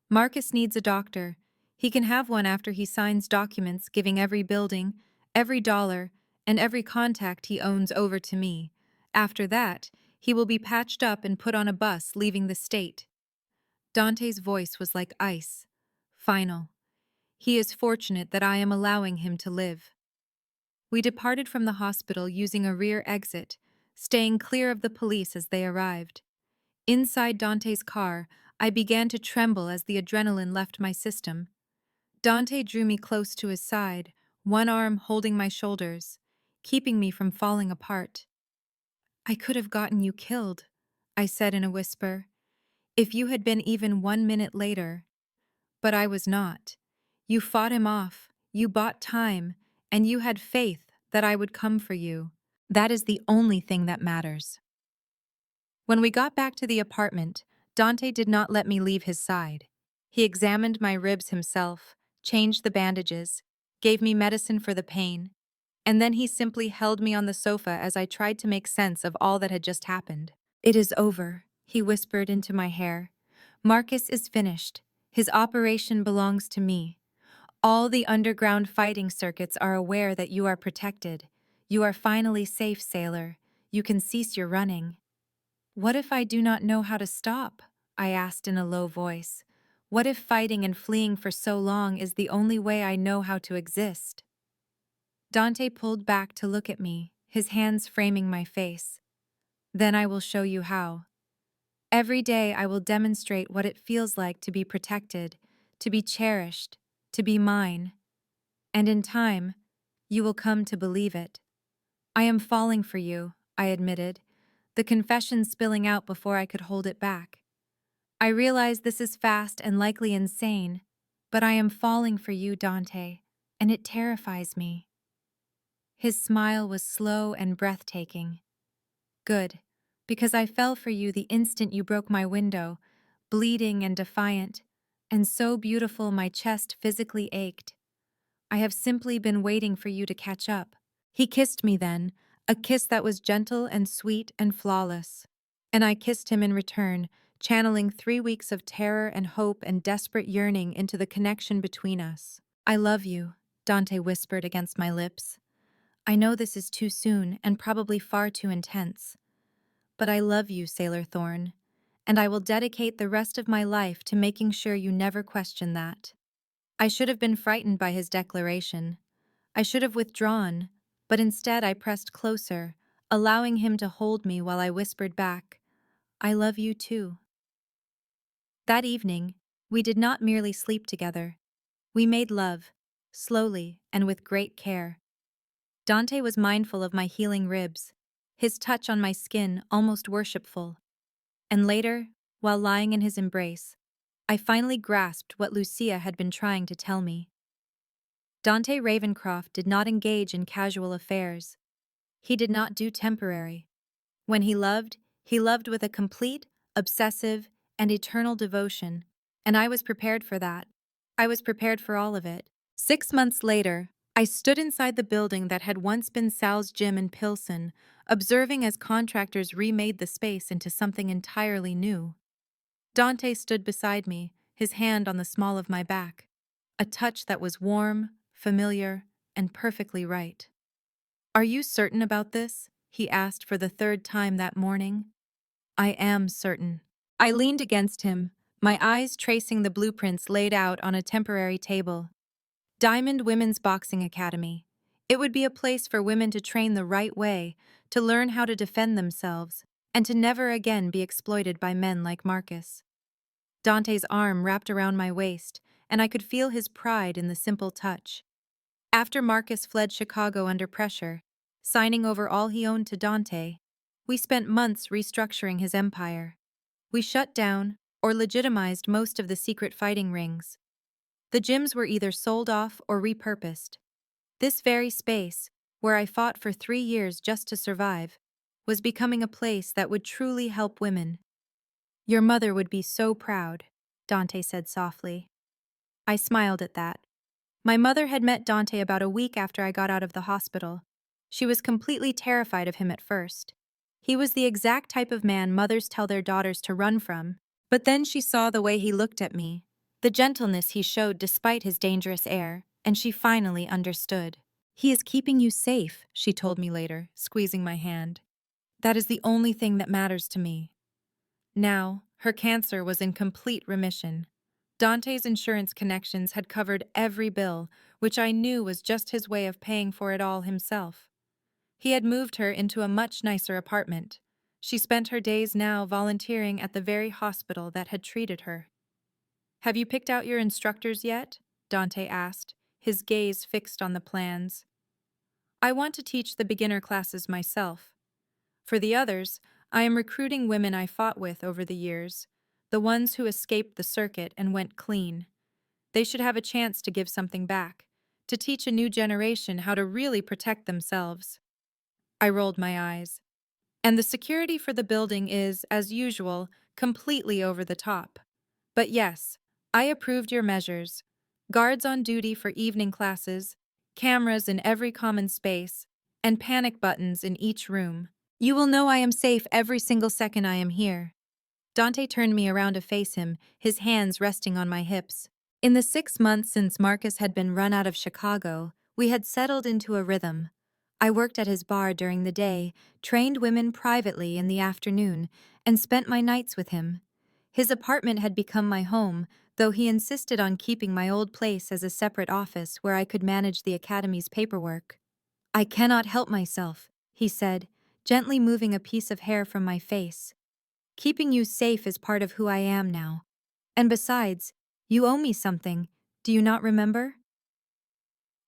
S1: Marcus needs a doctor. He can have one after he signs documents giving every building, every dollar, and every contact he owns over to me. After that, he will be patched up and put on a bus leaving the state. Dante's voice was like ice. Final. He is fortunate that I am allowing him to live. We departed from the hospital using a rear exit, staying clear of the police as they arrived. Inside Dante's car, I began to tremble as the adrenaline left my system. Dante drew me close to his side, one arm holding my shoulders, keeping me from falling apart. I could have gotten you killed, I said in a whisper, if you had been even 1 minute later. But I was not. You fought him off, you bought time, and you had faith that I would come for you. That is the only thing that matters. When we got back to the apartment, Dante did not let me leave his side. He examined my ribs himself, changed the bandages, gave me medicine for the pain, and then he simply held me on the sofa as I tried to make sense of all that had just happened. It is over, he whispered into my hair. Marcus is finished. His operation belongs to me. All the underground fighting circuits are aware that you are protected. You are finally safe, sailor. You can cease your running. What if I do not know how to stop? I asked in a low voice. What if fighting and fleeing for so long is the only way I know how to exist? Dante pulled back to look at me, his hands framing my face. Then I will show you how. Every day I will demonstrate what it feels like to be protected, to be cherished, to be mine. And in time, you will come to believe it. I am falling for you, I admitted, the confession spilling out before I could hold it back. I realize this is fast and likely insane, but I am falling for you, Dante, and it terrifies me. His smile was slow and breathtaking. Good, because I fell for you the instant you broke my window, bleeding and defiant, and so beautiful my chest physically ached. I have simply been waiting for you to catch up. He kissed me then, a kiss that was gentle and sweet and flawless. And I kissed him in return, channeling 3 weeks of terror and hope and desperate yearning into the connection between us. I love you, Dante whispered against my lips. I know this is too soon and probably far too intense. But I love you, Sailor Thorn, and I will dedicate the rest of my life to making sure you never question that. I should have been frightened by his declaration. I should have withdrawn, but instead I pressed closer, allowing him to hold me while I whispered back, I love you too. That evening, we did not merely sleep together. We made love, slowly and with great care. Dante was mindful of my healing ribs, his touch on my skin almost worshipful. And later, while lying in his embrace, I finally grasped what Lucia had been trying to tell me. Dante Ravencroft did not engage in casual affairs. He did not do temporary. When he loved with a complete, obsessive, and eternal devotion, and I was prepared for that. I was prepared for all of it. 6 months later, I stood inside the building that had once been Sal's gym in Pilsen, observing as contractors remade the space into something entirely new. Dante stood beside me, his hand on the small of my back, a touch that was warm, familiar, and perfectly right. Are you certain about this? He asked for the third time that morning. I am certain. I leaned against him, my eyes tracing the blueprints laid out on a temporary table. Diamond Women's Boxing Academy. It would be a place for women to train the right way, to learn how to defend themselves, and to never again be exploited by men like Marcus. Dante's arm wrapped around my waist, and I could feel his pride in the simple touch. After Marcus fled Chicago under pressure, signing over all he owned to Dante, we spent months restructuring his empire. We shut down or legitimized most of the secret fighting rings. The gyms were either sold off or repurposed. This very space, where I fought for 3 years just to survive, was becoming a place that would truly help women. Your mother would be so proud, Dante said softly. I smiled at that. My mother had met Dante about a week after I got out of the hospital. She was completely terrified of him at first. He was the exact type of man mothers tell their daughters to run from. But then she saw the way he looked at me, the gentleness he showed despite his dangerous air, and she finally understood. "He is keeping you safe," she told me later, squeezing my hand. "That is the only thing that matters to me." Now, her cancer was in complete remission. Dante's insurance connections had covered every bill, which I knew was just his way of paying for it all himself. He had moved her into a much nicer apartment. She spent her days now volunteering at the very hospital that had treated her. "Have you picked out your instructors yet?" Dante asked, his gaze fixed on the plans. "I want to teach the beginner classes myself. For the others, I am recruiting women I fought with over the years, the ones who escaped the circuit and went clean. They should have a chance to give something back, to teach a new generation how to really protect themselves." I rolled my eyes. "And the security for the building is, as usual, completely over the top. But yes, I approved your measures. Guards on duty for evening classes, cameras in every common space, and panic buttons in each room. You will know I am safe every single second I am here." Dante turned me around to face him, his hands resting on my hips. In the 6 months since Marcus had been run out of Chicago, we had settled into a rhythm. I worked at his bar during the day, trained women privately in the afternoon, and spent my nights with him. His apartment had become my home, though he insisted on keeping my old place as a separate office where I could manage the academy's paperwork. "I cannot help myself," he said, gently moving a piece of hair from my face. "Keeping you safe is part of who I am now. And besides, you owe me something, do you not remember?"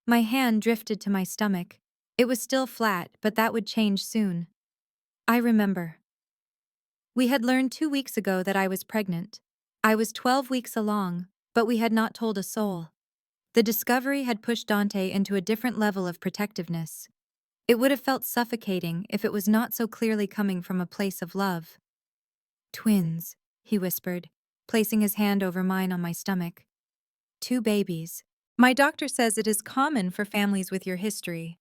S1: My hand drifted to my stomach. It was still flat, but that would change soon. "I remember. We had learned 2 weeks ago that I was pregnant. I was 12 weeks along, but we had not told a soul." The discovery had pushed Dante into a different level of protectiveness. It would have felt suffocating if it was not so clearly coming from a place of love. "Twins," he whispered, placing his hand over mine on my stomach. "2 babies. My doctor says it is common for families with your history.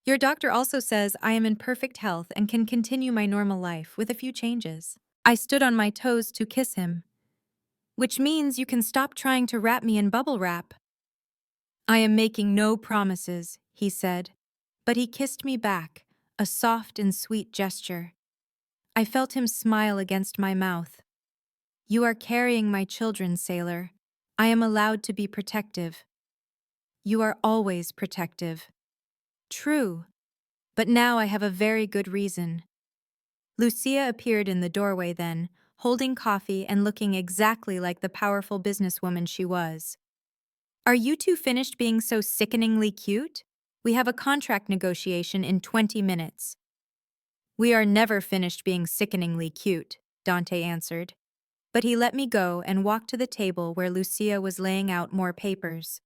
S1: Your doctor also says I am in perfect health and can continue my normal life with a few changes." I stood on my toes to kiss him. "Which means you can stop trying to wrap me in bubble wrap." "I am making no promises," he said, but he kissed me back, a soft and sweet gesture. I felt him smile against my mouth. "You are carrying my children, sailor. I am allowed to be protective." "You are always protective." "True. But now I have a very good reason." Lucia appeared in the doorway then, holding coffee and looking exactly like the powerful businesswoman she was. "Are you two finished being so sickeningly cute? We have a contract negotiation in 20 minutes. "We are never finished being sickeningly cute," Dante answered. But he let me go and walked to the table where Lucia was laying out more papers.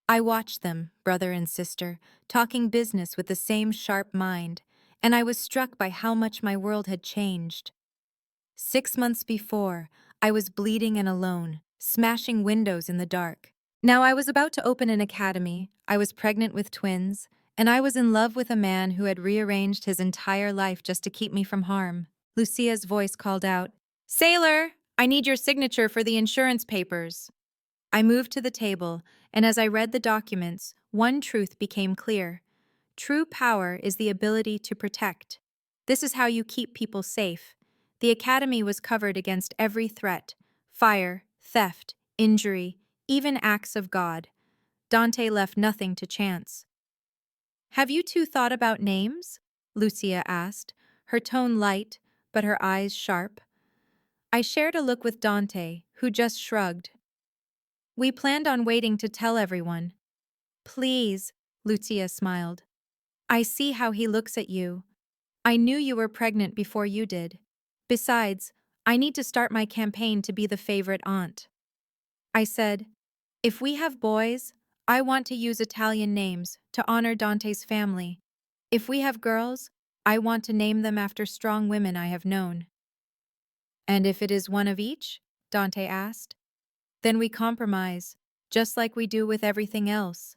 S1: I watched them, brother and sister, talking business with the same sharp mind, and I was struck by how much my world had changed. 6 months before, I was bleeding and alone, smashing windows in the dark. Now I was about to open an academy, I was pregnant with twins, and I was in love with a man who had rearranged his entire life just to keep me from harm. Lucia's voice called out, "Sailor, I need your signature for the insurance papers." I moved to the table, and as I read the documents, one truth became clear. True power is the ability to protect. This is how you keep people safe. The academy was covered against every threat: fire, theft, injury, even acts of God. Dante left nothing to chance. "Have you two thought about names?" Lucia asked, her tone light, but her eyes sharp. I shared a look with Dante, who just shrugged. "We planned on waiting to tell everyone." "Please," Lucia smiled. "I see how he looks at you. I knew you were pregnant before you did. Besides, I need to start my campaign to be the favorite aunt." I said, "If we have boys, I want to use Italian names to honor Dante's family. If we have girls, I want to name them after strong women I have known." "And if it is one of each?" Dante asked. "Then we compromise, just like we do with everything else."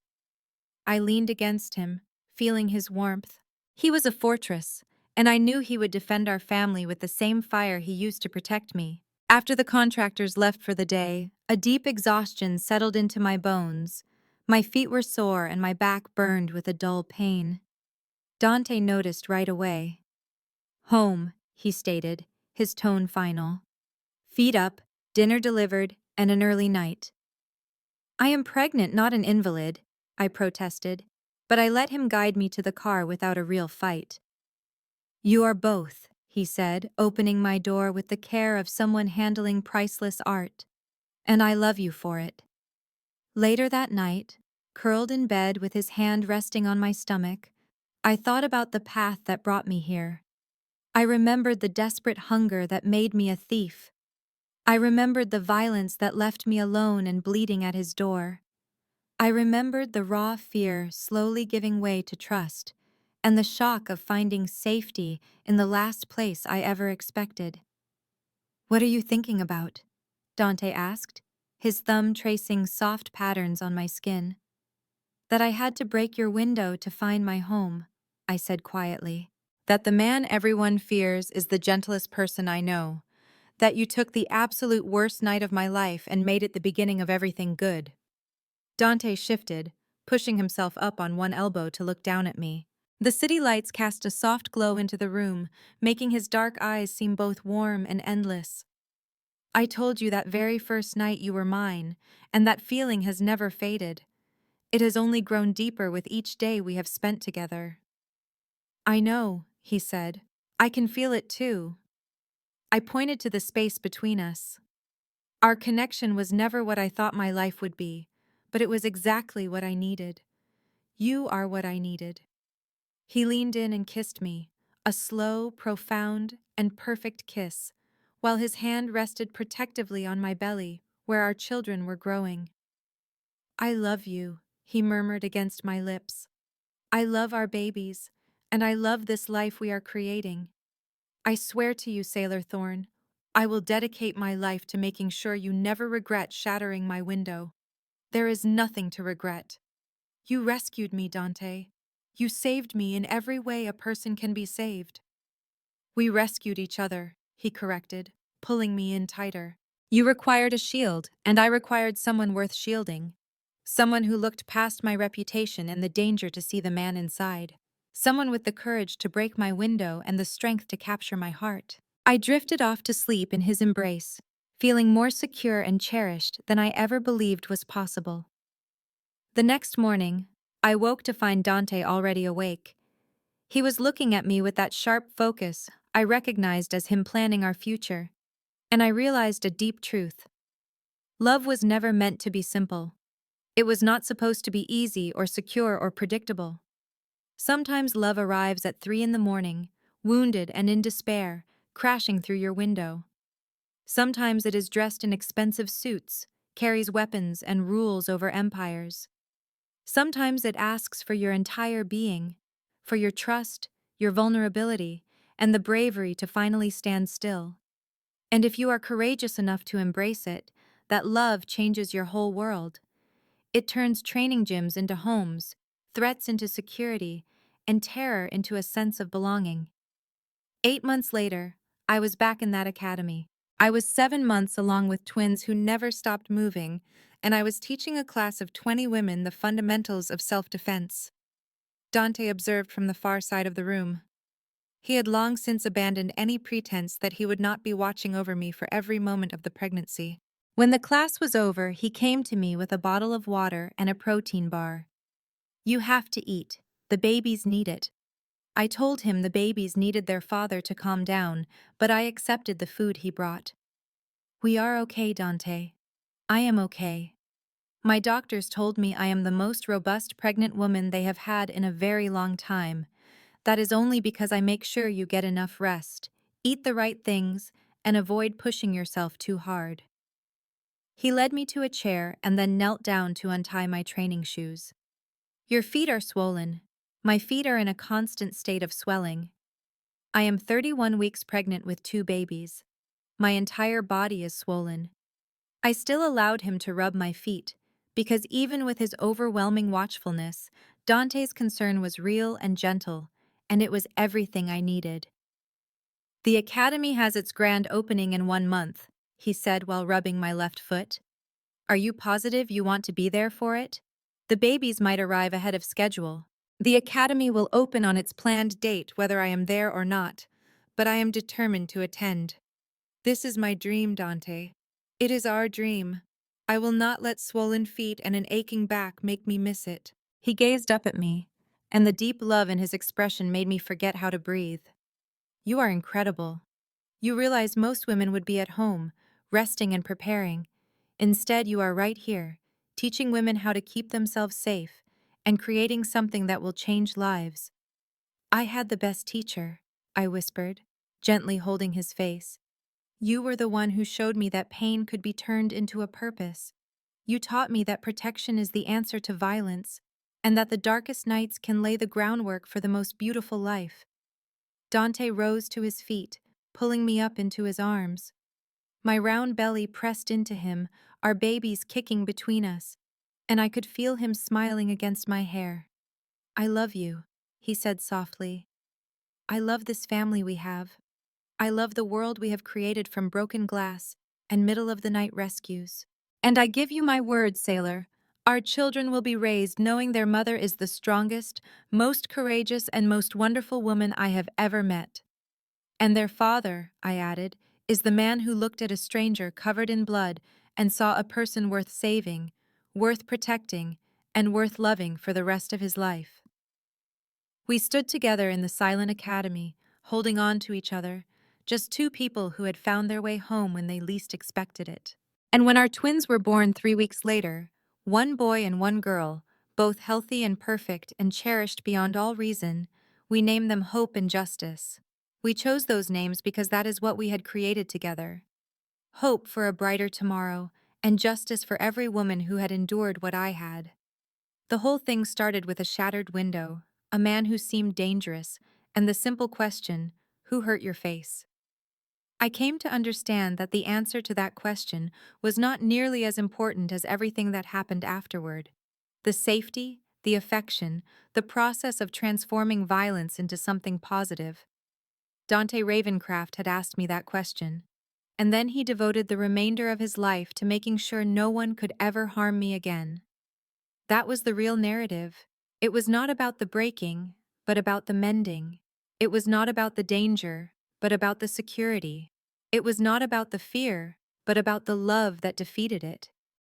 S1: I leaned against him, feeling his warmth. He was a fortress, and I knew he would defend our family with the same fire he used to protect me. After the contractors left for the day, a deep exhaustion settled into my bones. My feet were sore and my back burned with a dull pain. Dante noticed right away. "Home," he stated, his tone final. "Feet up, dinner delivered, and an early night." "I am pregnant, not an invalid," I protested, but I let him guide me to the car without a real fight. "You are both," he said, opening my door with the care of someone handling priceless art. "And I love you for it." Later that night, curled in bed with his hand resting on my stomach, I thought about the path that brought me here. I remembered the desperate hunger that made me a thief. I remembered the violence that left me alone and bleeding at his door. I remembered the raw fear slowly giving way to trust, and the shock of finding safety in the last place I ever expected. "What are you thinking about?" Dante asked, his thumb tracing soft patterns on my skin. "That I had to break your window to find my home," I said quietly. "That the man everyone fears is the gentlest person I know. That you took the absolute worst night of my life and made it the beginning of everything good." Dante shifted, pushing himself up on one elbow to look down at me. The city lights cast a soft glow into the room, making his dark eyes seem both warm and endless. "I told you that very first night you were mine, and that feeling has never faded. It has only grown deeper with each day we have spent together." "I know," he said. "I can feel it too." I pointed to the space between us. Our connection was never what I thought my life would be, but it was exactly what I needed. You are what I needed. He leaned in and kissed me, a slow, profound, and perfect kiss, while his hand rested protectively on my belly, where our children were growing. "I love you," he murmured against my lips. "I love our babies, and I love this life we are creating. I swear to you, Sailor Thorn, I will dedicate my life to making sure you never regret shattering my window. There is nothing to regret. You rescued me, Dante. You saved me in every way a person can be saved." "We rescued each other," he corrected, pulling me in tighter. "You required a shield, and I required someone worth shielding. Someone who looked past my reputation and the danger to see the man inside. Someone with the courage to break my window and the strength to capture my heart." I drifted off to sleep in his embrace, feeling more secure and cherished than I ever believed was possible. The next morning, I woke to find Dante already awake. He was looking at me with that sharp focus I recognized as him planning our future, and I realized a deep truth. Love was never meant to be simple. It was not supposed to be easy or secure or predictable. Sometimes love arrives at 3 in the morning, wounded and in despair, crashing through your window. Sometimes it is dressed in expensive suits, carries weapons, and rules over empires. Sometimes it asks for your entire being, for your trust, your vulnerability, and the bravery to finally stand still. And if you are courageous enough to embrace it, that love changes your whole world. It turns training gyms into homes, threats into security, and terror into a sense of belonging. 8 months later, I was back in that academy. I was 7 months along with twins who never stopped moving, and I was teaching a class of 20 women the fundamentals of self-defense. Dante observed from the far side of the room. He had long since abandoned any pretense that he would not be watching over me for every moment of the pregnancy. When the class was over, he came to me with a bottle of water and a protein bar. "You have to eat. The babies need it." I told him the babies needed their father to calm down, but I accepted the food he brought. "We are okay, Dante. I am okay. My doctors told me I am the most robust pregnant woman they have had in a very long time. That is only because I make sure you get enough rest, eat the right things, and avoid pushing yourself too hard." He led me to a chair and then knelt down to untie my training shoes. "Your feet are swollen. My feet are in a constant state of swelling. I am 31 weeks pregnant with 2 babies. My entire body is swollen." I still allowed him to rub my feet, because even with his overwhelming watchfulness, Dante's concern was real and gentle, and it was everything I needed. The academy has its grand opening in 1 month, he said while rubbing my left foot. Are you positive you want to be there for it? The babies might arrive ahead of schedule. The academy will open on its planned date whether I am there or not, but I am determined to attend. This is my dream, Dante. It is our dream. I will not let swollen feet and an aching back make me miss it. He gazed up at me, and the deep love in his expression made me forget how to breathe. You are incredible. You realize most women would be at home, resting and preparing. Instead, you are right here, teaching women how to keep themselves safe and creating something that will change lives. I had the best teacher, I whispered, gently holding his face. You were the one who showed me that pain could be turned into a purpose. You taught me that protection is the answer to violence, and that the darkest nights can lay the groundwork for the most beautiful life. Dante rose to his feet, pulling me up into his arms. My round belly pressed into him, our babies kicking between us, and I could feel him smiling against my hair. I love you, he said softly. I love this family we have. I love the world we have created from broken glass and middle-of-the-night rescues. And I give you my word, sailor, our children will be raised knowing their mother is the strongest, most courageous, and most wonderful woman I have ever met. And their father, I added, is the man who looked at a stranger covered in blood and saw a person worth saving, worth protecting, and worth loving for the rest of his life. We stood together in the silent academy, holding on to each other, just two people who had found their way home when they least expected it. And when our twins were born 3 weeks later, one boy and one girl, both healthy and perfect and cherished beyond all reason, we named them Hope and Justice. We chose those names because that is what we had created together. Hope for a brighter tomorrow, and justice for every woman who had endured what I had. The whole thing started with a shattered window, a man who seemed dangerous, and the simple question, who hurt your face? I came to understand that the answer to that question was not nearly as important as everything that happened afterward. The safety, the affection, the process of transforming violence into something positive. Dante Ravencraft had asked me that question, and then he devoted the remainder of his life to making sure no one could ever harm me again. That was the real narrative. It was not about the breaking, but about the mending. It was not about the danger, but about the security. It was not about the fear, but about the love that defeated it.